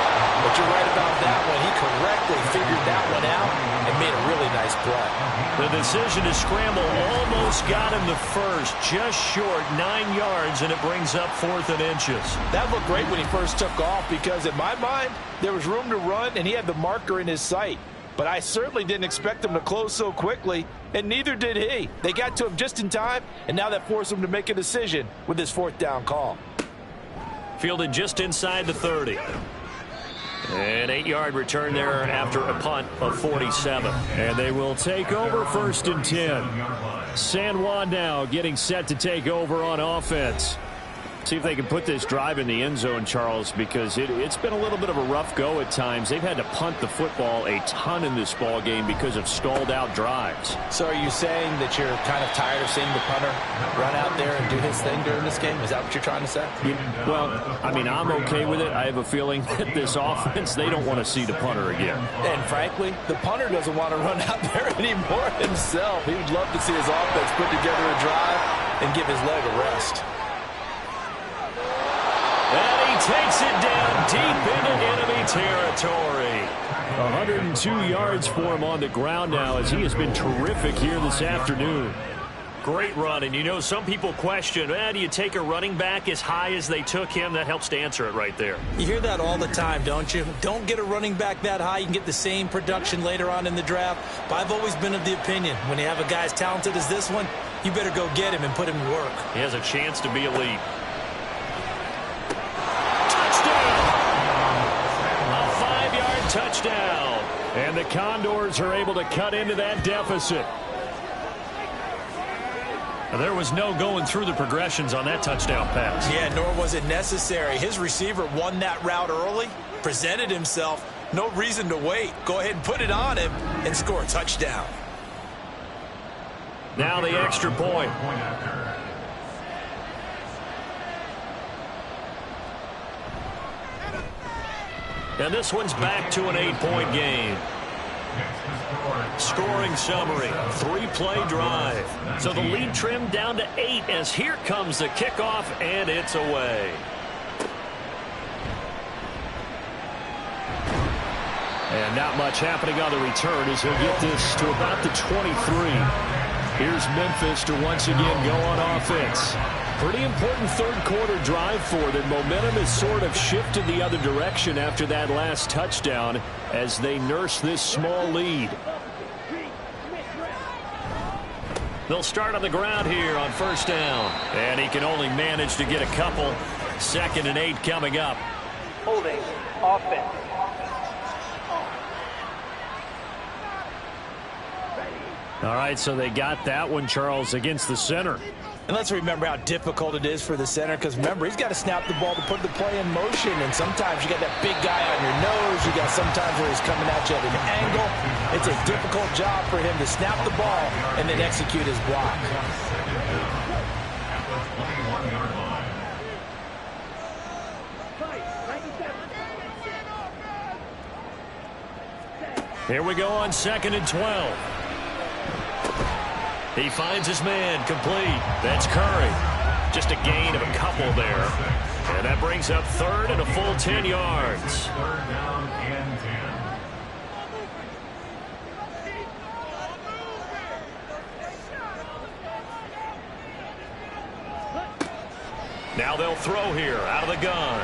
S2: But you're right about that one. He correctly figured that one out and made a really nice play.
S1: The decision to scramble almost got him the first, just short 9 yards, and it brings up 4th and inches.
S2: That looked great when he first took off because in my mind, there was room to run and he had the marker in his sight. But I certainly didn't expect him to close so quickly, and neither did he. They got to him just in time, and now that forced him to make a decision with his 4th down call.
S1: Fielded just inside the 30. An 8-yard return there after a punt of 47.
S4: And they will take over 1st and 10. San Juan now getting set to take over on offense. See if they can put this drive in the end zone, Charles, because it's been a little bit of a rough go at times. They've had to punt the football a ton in this ball game because of stalled out drives.
S2: So are you saying that you're kind of tired of seeing the punter run out there and do his thing during this game? Is that what you're trying to say?
S4: Well, I mean, I'm okay with it. I have a feeling that this offense, they don't want to see the punter again.
S2: And frankly, the punter doesn't want to run out there anymore himself. He would love to see his offense put together a drive and give his leg a rest.
S1: And he takes it down deep into enemy territory.
S4: 102 yards for him on the ground now as he has been terrific here this afternoon.
S1: Great run, and you know some people question, do you take a running back as high as they took him? That helps to answer it right there.
S2: You hear that all the time, don't you? Don't get a running back that high. You can get the same production later on in the draft. But I've always been of the opinion, when you have a guy as talented as this one, you better go get him and put him to work.
S1: He has a chance to be elite.
S4: Touchdown. And the Condors are able to cut into that deficit.
S1: There was no going through the progressions on that touchdown pass.
S2: Yeah, nor was it necessary. His receiver won that route early, presented himself. No reason to wait. Go ahead and put it on him and score a touchdown.
S1: Now the extra point. And this one's back to an 8-point game. Scoring summary, 3-play drive. So the lead trimmed down to 8 as here comes the kickoff, and it's away.
S4: And not much happening on the return as he'll get this to about the 23. Here's Memphis to once again go on offense. Pretty important third-quarter drive for them. Momentum has sort of shifted the other direction after that last touchdown as they nurse this small lead.
S1: They'll start on the ground here on 1st down. And he can only manage to get a couple. 2nd and 8 coming up.
S5: Holding offense.
S4: All right, so they got that one, Charles, against the center.
S2: And let's remember how difficult it is for the center, because remember, he's got to snap the ball to put the play in motion, and sometimes you got that big guy on your nose. You got sometimes where he's coming at you at an angle. It's a difficult job for him to snap the ball and then execute his block.
S1: Here we go on 2nd and 12. He finds his man, complete. That's Curry. Just a gain of a couple there. And that brings up 3rd and a full 10 yards.
S3: 3rd down and 10.
S1: Now they'll throw here out of the gun.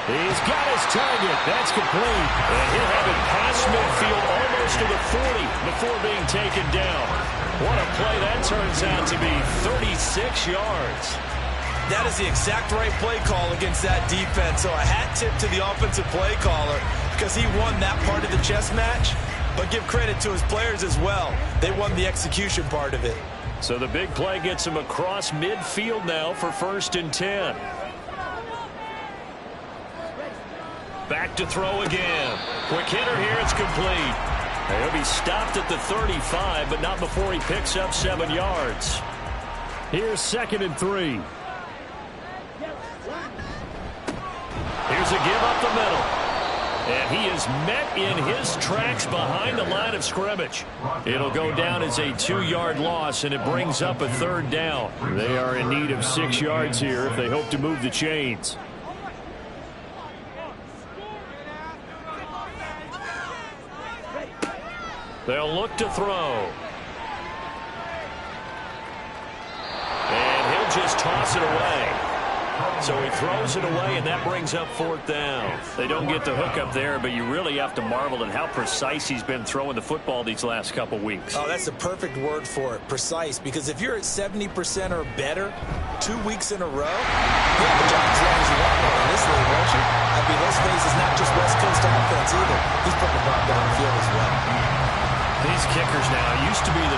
S4: He's got his target. That's complete.
S1: And he'll have it past midfield almost to the 40 before being taken down. What a play that turns out to be. 36 yards.
S2: That is the exact right play call against that defense. So a hat tip to the offensive play caller because he won that part of the chess match. But give credit to his players as well. They won the execution part of it.
S1: So the big play gets him across midfield now for 1st and 10. Back to throw again. Quick hitter here. It's complete. He'll be stopped at the 35, but not before he picks up 7 yards.
S4: Here's 2nd and 3.
S1: Here's a give up the middle. And he is met in his tracks behind the line of scrimmage. It'll go down as a 2-yard loss, and it brings up a 3rd down.
S4: They are in need of 6 yards here if they hope to move the chains.
S1: They'll look to throw. And he'll just toss it away. So he throws it away, and that brings up 4th down. They don't get the hook up there, but you really have to marvel at how precise he's been throwing the football these last couple weeks.
S2: Oh, that's the perfect word for it, precise. Because if you're at 70% or better 2 weeks in a row, you have a job as long as you want one in this league, won't you? I mean, let's face it, it's not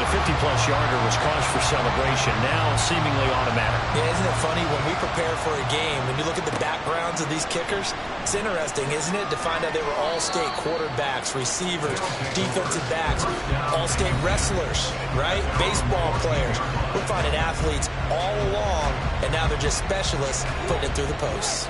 S1: That 50-plus yarder was cause for celebration, now seemingly automatic.
S2: Yeah, isn't it funny when we prepare for a game, when you look at the backgrounds of these kickers, it's interesting, isn't it, to find out they were all-state quarterbacks, receivers, defensive backs, all-state wrestlers, right? Baseball players. We're finding athletes all along, and now they're just specialists putting it through the posts.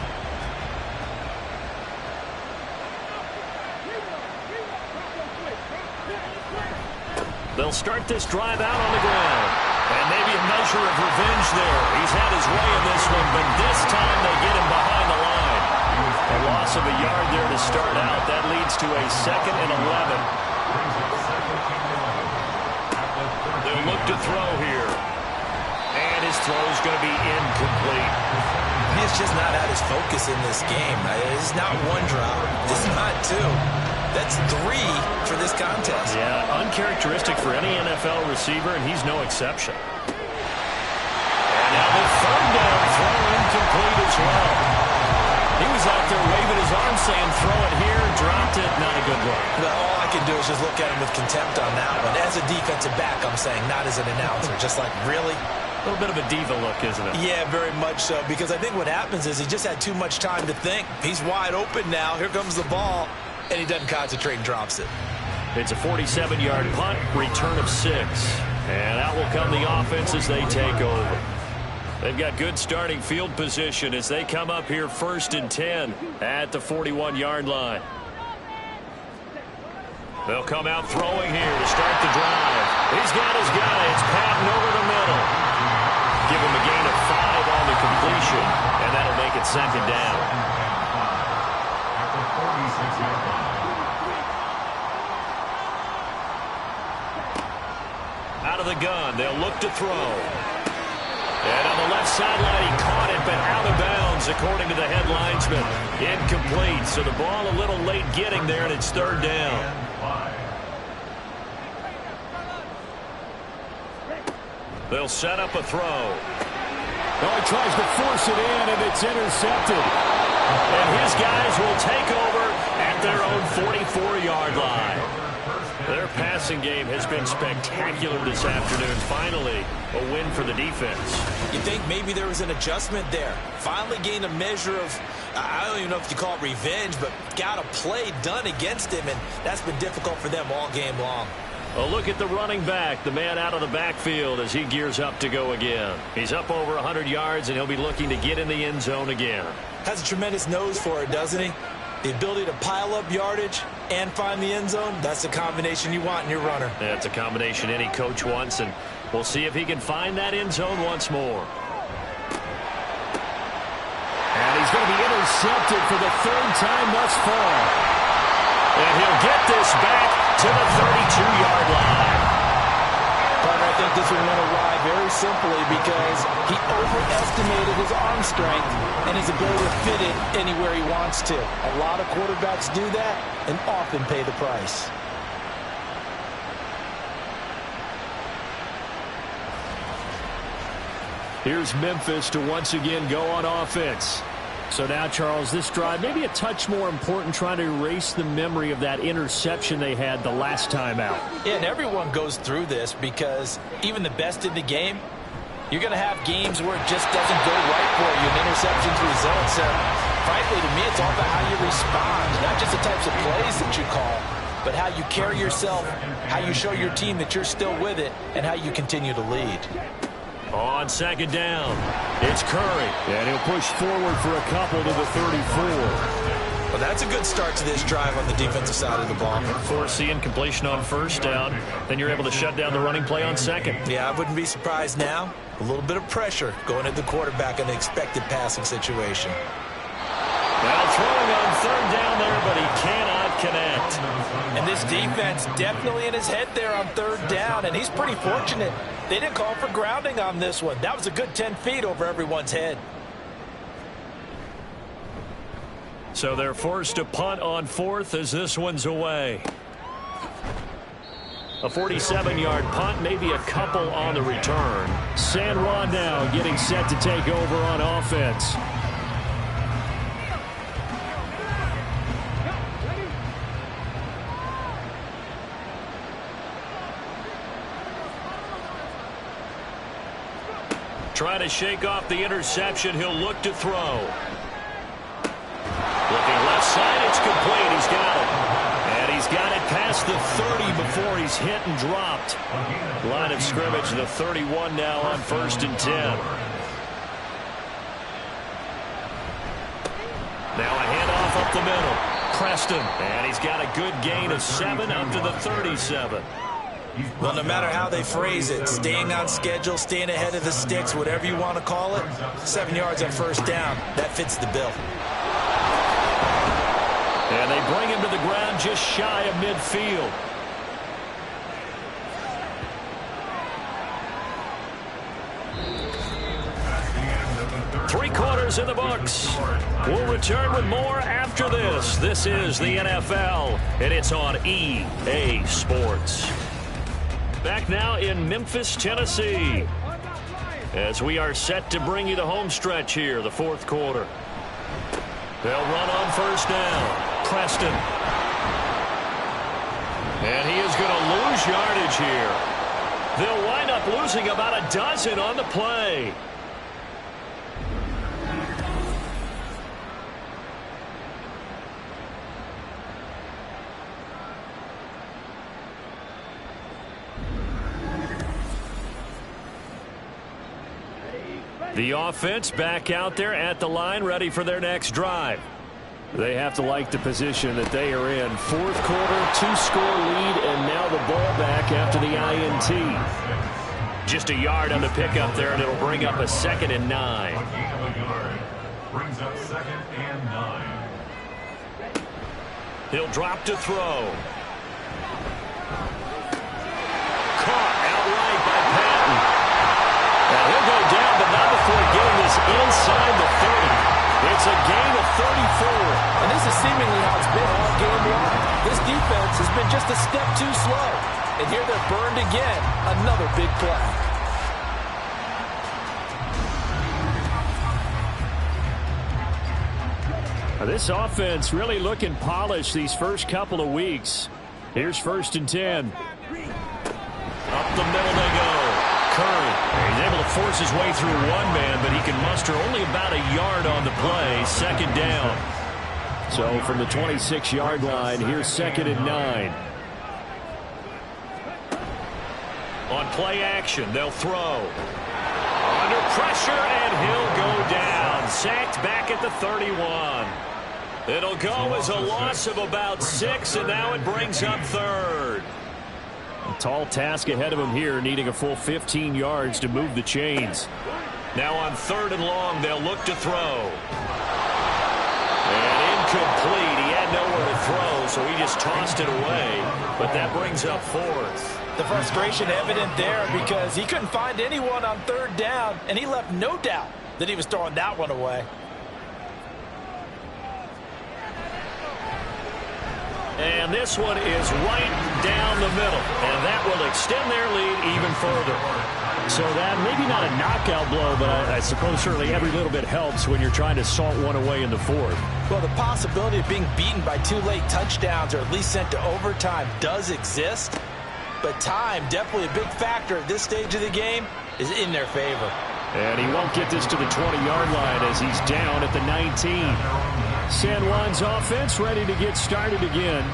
S1: They'll start this drive out on the ground. And maybe a measure of revenge there. He's had his way in this one, but this time they get him behind the line. A loss of a yard there to start out. That leads to a 2nd and 11. They'll look to throw here. And his throw is going to be incomplete.
S2: He's just not at his focus in this game. It's not one drop. It's not two. That's 3 for this contest.
S1: Yeah, uncharacteristic for any NFL receiver, and he's no exception. And now the 3rd down throw incomplete as well. He was out there waving his arm saying, throw it here, dropped it, not a good look.
S2: Well, all I can do is just look at him with contempt on that one. As a defensive back, I'm saying, not as an announcer. Just like, really?
S1: A little bit of a diva look, isn't it?
S2: Yeah, very much so, because I think what happens is he just had too much time to think. He's wide open now. Here comes the ball. And he doesn't concentrate and drops it.
S1: It's a 47-yard punt, return of 6. And out will come the offense as they take over. They've got good starting field position as they come up here 1st and 10 at the 41-yard line. They'll come out throwing here to start the drive. He's got his guy. It's Patton over the middle. Give him a gain of 5 on the completion, and that'll make it 2nd down. Out of the gun, they'll look to throw. And on the left sideline, he caught it, but out of bounds, according to the head linesman. Incomplete, so the ball a little late getting there, and it's 3rd down. They'll set up a throw.
S4: Oh, he tries to force it in, and it's intercepted.
S1: And his guys will take over at their own 44-yard line. Their passing game has been spectacular this afternoon. Finally, a win for the defense.
S2: You think maybe there was an adjustment there. Finally gained a measure of, I don't even know if you call it revenge, but got a play done against him, and that's been difficult for them all game long.
S1: A look at the running back, the man out of the backfield as he gears up to go again. He's up over 100 yards, and he'll be looking to get in the end zone again.
S2: Has a tremendous nose for it, doesn't he? The ability to pile up yardage and find the end zone, that's the combination you want in your runner.
S1: Yeah, it's a combination any coach wants, and we'll see if he can find that end zone once more.
S4: And he's going to be intercepted for the 3rd time thus far.
S1: And he'll get this back to the 32-yard line.
S5: But I think this one went awry very simply because he overestimated his arm strength and his ability to fit it anywhere he wants to. A lot of quarterbacks do that and often pay the price.
S4: Here's Memphis to once again go on offense. So now, Charles, this drive maybe a touch more important, trying to erase the memory of that interception they had the last time out.
S2: Yeah, and everyone goes through this because even the best in the game, you're going to have games where it just doesn't go right for you and interceptions result. So, frankly, to me, it's all about how you respond, not just the types of plays that you call, but how you carry yourself, how you show your team that you're still with it, and how you continue to lead.
S1: On 2nd down, it's Curry.
S4: And he'll push forward for a couple to the 34.
S2: Well, that's a good start to this drive on the defensive side of the ball.
S1: Force the incompletion on 1st down. Then you're able to shut down the running play on 2nd.
S2: Yeah, I wouldn't be surprised now. A little bit of pressure going at the quarterback in the expected passing situation.
S1: Well, throwing on 3rd down there, but he cannot connect.
S2: And this defense definitely in his head there on 3rd down, and he's pretty fortunate. They didn't call for grounding on this one. That was a good 10 feet over everyone's head.
S1: So they're forced to punt on 4th as this one's away. A 47-yard punt, maybe a couple on the return.
S4: San Juan now getting set to take over on offense.
S1: Trying to shake off the interception. He'll look to throw. Looking left side. It's complete. He's got it. And he's got it past the 30 before he's hit and dropped. Line of scrimmage, the 31 now on 1st and 10. Now a handoff up the middle. Preston. And he's got a good gain of 7 up to the 37.
S2: Well, no matter how they phrase it, staying on schedule, staying ahead of the sticks, whatever you want to call it, 7 yards on 1st down, that fits the bill.
S1: And they bring him to the ground just shy of midfield. Three-quarters in the books. We'll return with more after this. This is the NFL, and it's on EA Sports. Back now in Memphis, Tennessee, as we are set to bring you the home stretch here, the 4th quarter. They'll run on 1st down. Preston. And he is going to lose yardage here. They'll wind up losing about a dozen on the play. The offense back out there at the line, ready for their next drive. They have to like the position that they are in. 4th quarter, 2-score lead, and now the ball back after the INT. Just a yard on the pickup there, and it'll bring up a 2nd and 9.
S3: Brings up 2nd and 9.
S1: He'll drop to throw. Caught outright by Patton. Now he'll go down, but not before getting this inside the 30. It's a gain of 34.
S5: And this is seemingly how it's been all game long. This defense has been just a step too slow. And here they're burned again. Another big play.
S4: This offense really looking polished these first couple of weeks. Here's 1st and 10.
S1: Up the middle they go. Curry. He's able to force his way through one man, but he can muster only about a yard on the play. 2nd down.
S4: So from the 26-yard line, here's 2nd and 9.
S1: On play action, they'll throw. Under pressure, and he'll go down. Sacked back at the 31. It'll go as a loss of about 6, and now it brings up 3rd.
S4: A tall task ahead of him here, needing a full 15 yards to move the chains.
S1: Now on 3rd and long, they'll look to throw. And incomplete. He had nowhere to throw, so he just tossed it away. But that brings up 4th.
S2: The frustration evident there because he couldn't find anyone on 3rd down, and he left no doubt that he was throwing that one away.
S1: And this one is right down the middle, and that will extend their lead even further.
S4: So that maybe not a knockout blow, but I suppose certainly every little bit helps when you're trying to salt one away in the 4th.
S2: Well, the possibility of being beaten by 2 late touchdowns or at least sent to overtime does exist, but time, definitely a big factor at this stage of the game, is in their favor.
S4: And he won't get this to the 20-yard line as he's down at the 19. San Juan's offense ready to get started again.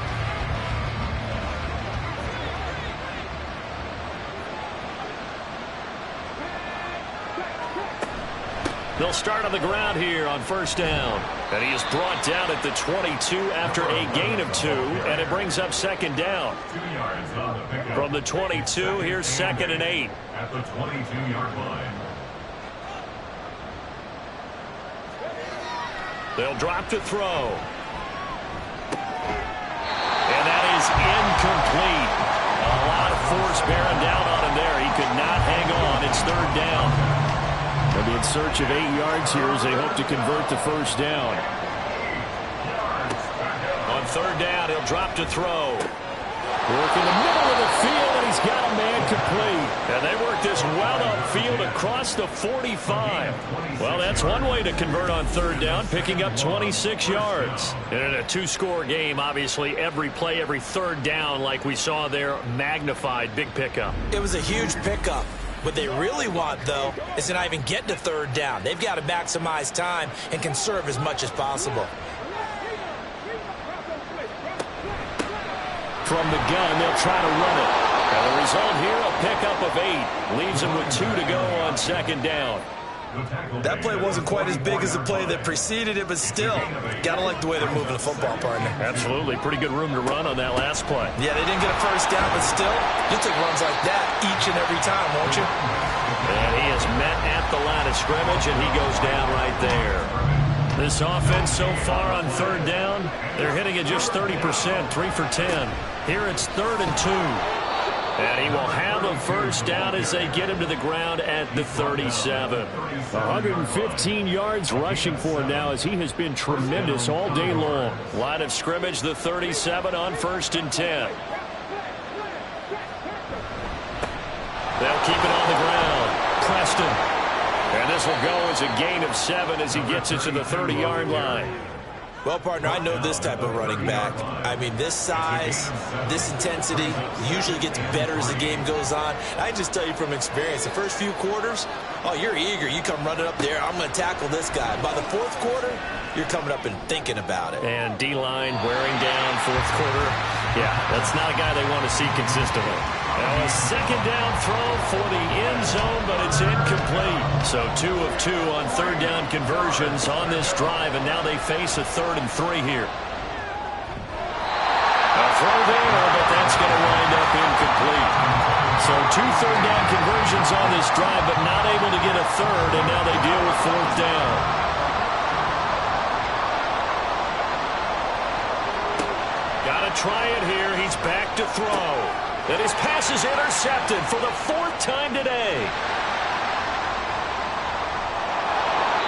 S1: They'll start on the ground here on 1st down. And he is brought down at the 22 after a gain of 2, and it brings up 2nd down.
S3: 2 yards on the pickup.
S1: From the 22, here's 2nd and 8.
S3: At the 22-yard line.
S1: They'll drop to throw. And that is incomplete. A lot of force bearing down on him there. He could not hang on. It's 3rd down.
S4: They'll be in search of 8 yards here as they hope to convert the 1st down.
S1: On 3rd down, he'll drop to throw. Work in the middle of the field, and he's got a man complete. And they work this well upfield across the 45. Well, that's one way to convert on 3rd down, picking up 26 yards. And in a 2-score game, obviously, every play, every 3rd down, like we saw there, magnified. Big pickup.
S2: It was a huge pickup. What they really want, though, is to not even get to third down. They've got to maximize time and conserve as much as possible.
S4: From the gun, they'll try to run it. And the result here, a pickup of 8. Leaves them with 2 to go on second down.
S2: That play wasn't quite as big as the play that preceded it, but still, got to like the way they're moving the football, partner.
S4: Absolutely. Pretty good room to run on that last play.
S2: Yeah, they didn't get a first down, but still, you'll take runs like that each and every time, won't you?
S4: And he is met at the line of scrimmage, and he goes down right there. This offense so far on third down, they're hitting at just 30%, 3 for 10. Here it's 3rd and 2. And he will have a first down as they get him to the ground at the 37. 115 yards rushing for him now as he has been tremendous all day long. Line of scrimmage, the 37 on 1st and 10. They'll keep it on the ground. Preston. And this will go as a gain of 7 as he gets it to the 30-yard line.
S2: Well, partner, I know this type of running back. I mean, this size, this intensity usually gets better as the game goes on. I just tell you from experience, the first few quarters, oh, you're eager. You come running up there, I'm going to tackle this guy. By the 4th quarter, you're coming up and thinking about it.
S4: And D-line wearing down 4th quarter. Yeah, that's not a guy they want to see consistently. Now a second down throw for the end zone, but it's incomplete. So 2 of 2 on third down conversions on this drive, and now they face a 3rd and 3 here. A throw there, but that's going to wind up incomplete. So 2 third down conversions on this drive, but not able to get a 3rd, and now they deal with 4th down. Got to try it here. He's back to throw. And his pass is intercepted for the 4th time today.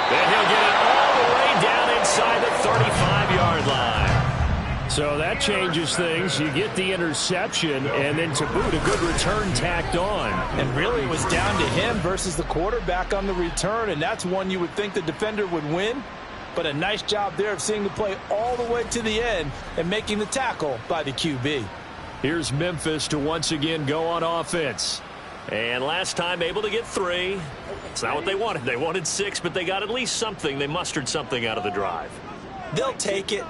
S4: And he'll get it all the way down inside the 35-yard line. So that changes things. You get the interception, and then to boot, a good return tacked on.
S5: And really, it was down to him versus the quarterback on the return, and that's one you would think the defender would win. But a nice job there of seeing the play all the way to the end and making the tackle by the QB.
S4: Here's Memphis to once again go on offense. And last time able to get 3. It's not what they wanted. They wanted 6, but they got at least something. They mustered something out of the drive.
S2: They'll take it.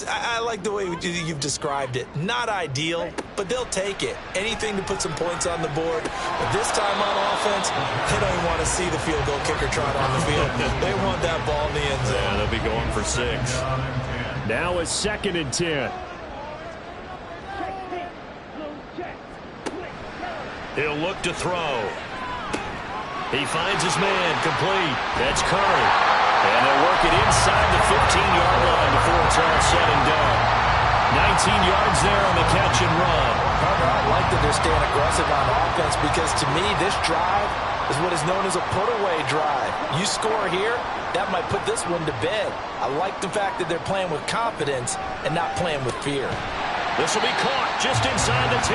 S2: I like the way you've described it. Not ideal, but they'll take it. Anything to put some points on the board. But this time on offense, they don't even want to see the field goal kicker trot on the field. They want that ball in the end zone.
S4: Yeah, they'll be going for 6. Now it's 2nd and 10. He'll look to throw. He finds his man, complete. That's Curry. And they'll work it inside the 15-yard line before it's all said and done. 19 yards there on the catch and run.
S5: I like that they're staying aggressive on offense because, to me, this drive is what is known as a put-away drive. You score here, that might put this one to bed. I like the fact that they're playing with confidence and not playing with fear.
S4: This will be caught just inside the 10.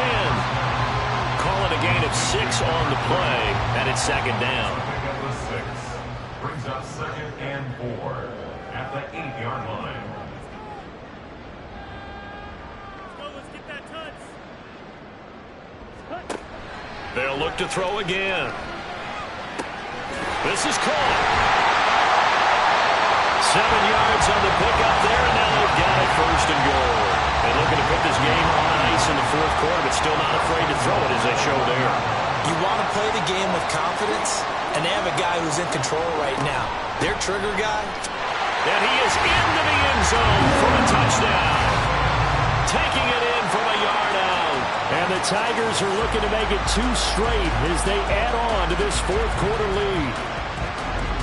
S4: Call it a gain of 6 on the play, and it's 2nd down.
S3: Brings up 2nd and 4 at the 8-yard line.
S6: Let's get that touch.
S4: They'll look to throw again. This is caught. 7 yards on the pickup there, and now they've got it 1st and goal. They're looking to put this game on ice in the 4th quarter, but still not afraid to throw it as they show there.
S2: You want to play the game with confidence, and they have a guy who's in control right now. Their trigger guy.
S4: And he is into the end zone for a touchdown. Taking it in from a yard out. And the Tigers are looking to make it 2 straight as they add on to this 4th quarter lead.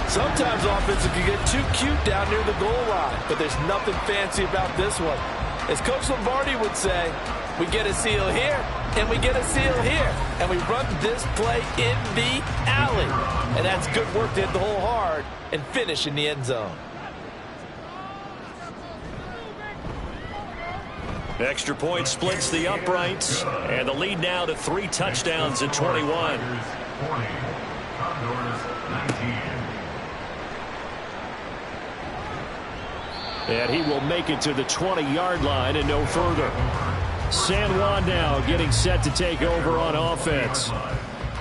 S5: Sometimes offense can get too cute down near the goal line, but there's nothing fancy about this one. As Coach Lombardi would say, we get a seal here, and we get a seal here, and we run this play in the alley. And that's good work to hit the hole hard and finish in the end zone.
S4: Extra point splits the uprights, and the lead now to 3 touchdowns at 21.
S3: 20, Condors 19.
S4: And he will make it to the 20-yard line and no further. San Juan now getting set to take over on offense.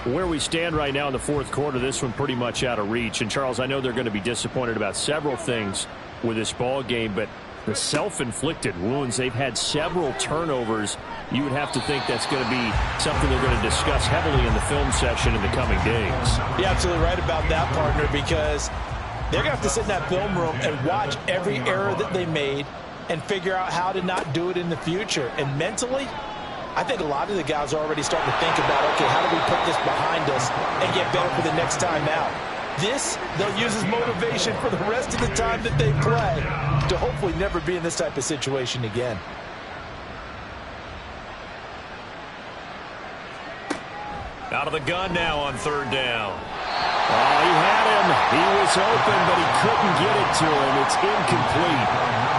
S4: where we stand right now in the fourth quarter, this one pretty much out of reach. And, Charles, I know they're going to be disappointed about several things with this ball game, but the self-inflicted wounds, they've had several turnovers. You would have to think that's going to be something they're going to discuss heavily in the film session in the coming days.
S5: You're absolutely right about that, partner, because they're going to have to sit in that film room and watch every error that they made and figure out how to not do it in the future. And mentally, I think a lot of the guys are already starting to think about, okay, how do we put this behind us and get better for the next time out? This, they'll use as motivation for the rest of the time that they play to hopefully never be in this type of situation again.
S1: Out of the gun now on third down.
S4: Oh, he had him. He was open, but he couldn't get it to him. It's incomplete.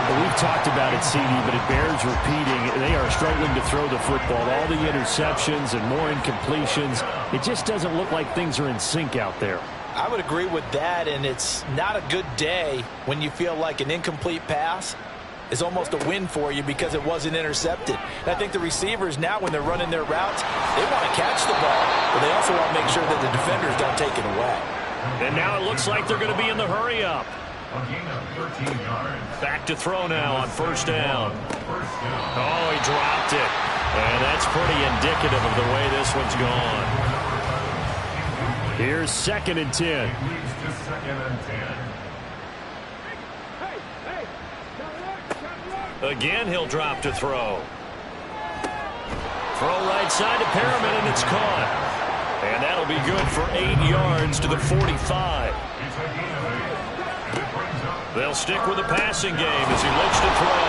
S4: Well, we've talked about it, CD, but it bears repeating. They are struggling to throw the football. All the interceptions and more incompletions. It just doesn't look like things are in sync out there.
S5: I would agree with that, and it's not a good day when you feel like an incomplete pass is almost a win for you because it wasn't intercepted. And I think the receivers now, when they're running their routes, they want to catch the ball, but they also want to make sure that the defenders don't take it away.
S1: And now it looks like they're going to be in the hurry-up.
S3: A gain of 13 yards.
S1: Back to throw now on first down. Oh, he dropped it. And that's pretty indicative of the way this one's gone.
S4: Here's 2nd and 10.
S3: Leads to 2nd and 10.
S1: Again, he'll drop to throw. Throw right side to Perriman, and it's caught. And that'll be good for 8 yards to the 45. They'll stick with the passing game as he looks to throw.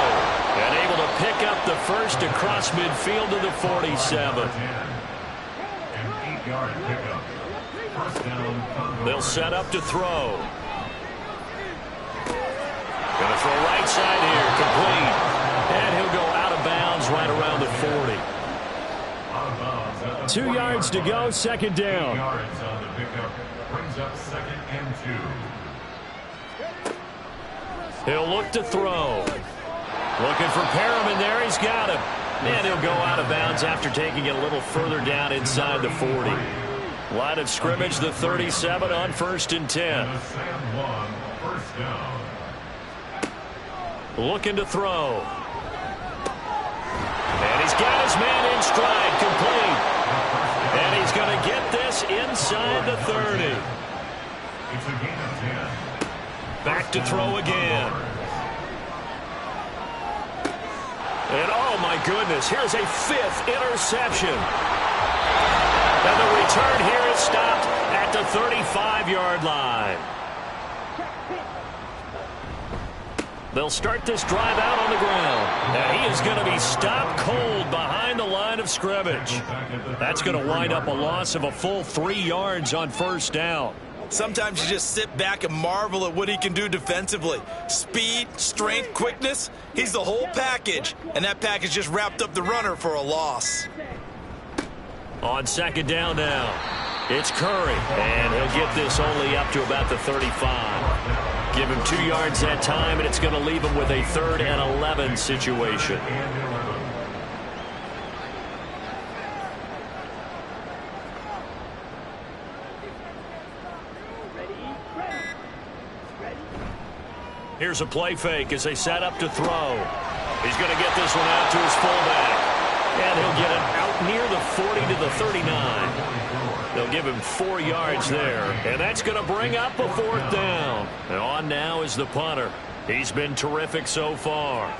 S1: And able to pick up the first across midfield to the 47.
S3: An 8-yard pickup. First down, Condors.
S1: They'll set up to throw. Going to throw right side here, complete. And he'll go out of bounds right around the 40.
S3: Out of bounds at the
S4: 2 yards to go, 2nd down.
S3: 8 yards on the pickup. Brings up 2nd and 2.
S1: He'll look to throw. Looking for Perriman there. He's got him. And he'll go out of bounds after taking it a little further down inside the 40. Line of scrimmage, the 37 on 1st and 10.
S3: Sam Long, first down.
S1: Looking to throw. And he's got his man in stride, complete. And he's going to get this inside the 30.
S3: It's a gain of 10.
S1: Back to throw again. And oh my goodness, here's a 5th interception. And the return here is stopped at the 35-yard line. They'll start this drive out on the ground. And he is going to be stopped cold behind the line of scrimmage. That's going to wind up a loss of a full 3 yards on first down.
S2: Sometimes you just sit back and marvel at what he can do defensively. Speed, strength, quickness, he's the whole package. And that package just wrapped up the runner for a loss.
S1: On 2nd down now, it's Curry. And he'll get this only up to about the 35. Give him 2 yards that time, and it's going to leave him with a 3rd and 11 situation. Here's a play fake as they set up to throw. He's going to get this one out to his fullback. And he'll get it out near the 40 to the 39. They'll give him 4 yards there. And that's going to bring up a 4th down. And on now is the punter. He's been terrific so far.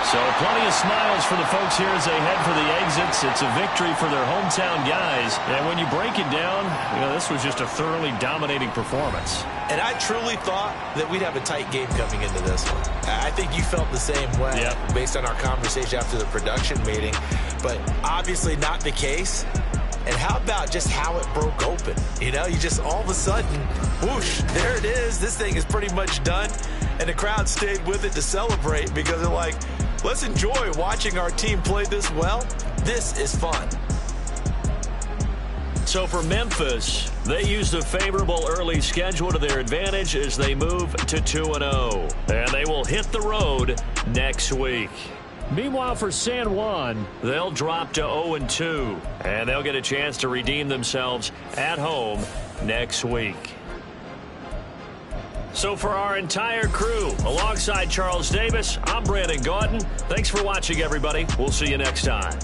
S1: So plenty of smiles for the folks here as they head for the exits. It's a victory for their hometown guys. And when you break it down, you know, this was just a thoroughly dominating performance.
S2: And I truly thought that we'd have a tight game coming into this one. I think you felt the same way based on our conversation after the production meeting. But obviously not the case. And how about just how it broke open? You know, you just all of a sudden, whoosh, there it is. This thing is pretty much done. And the crowd stayed with it to celebrate because they're like, let's enjoy watching our team play this well. This is fun.
S1: So for Memphis, they used a favorable early schedule to their advantage as they move to 2-0. And they will hit the road next week.
S4: Meanwhile, for San Juan,
S1: they'll drop to 0-2. And they'll get a chance to redeem themselves at home next week. So for our entire crew, alongside Charles Davis, I'm Brandon Gaudin. Thanks for watching, everybody. We'll see you next time.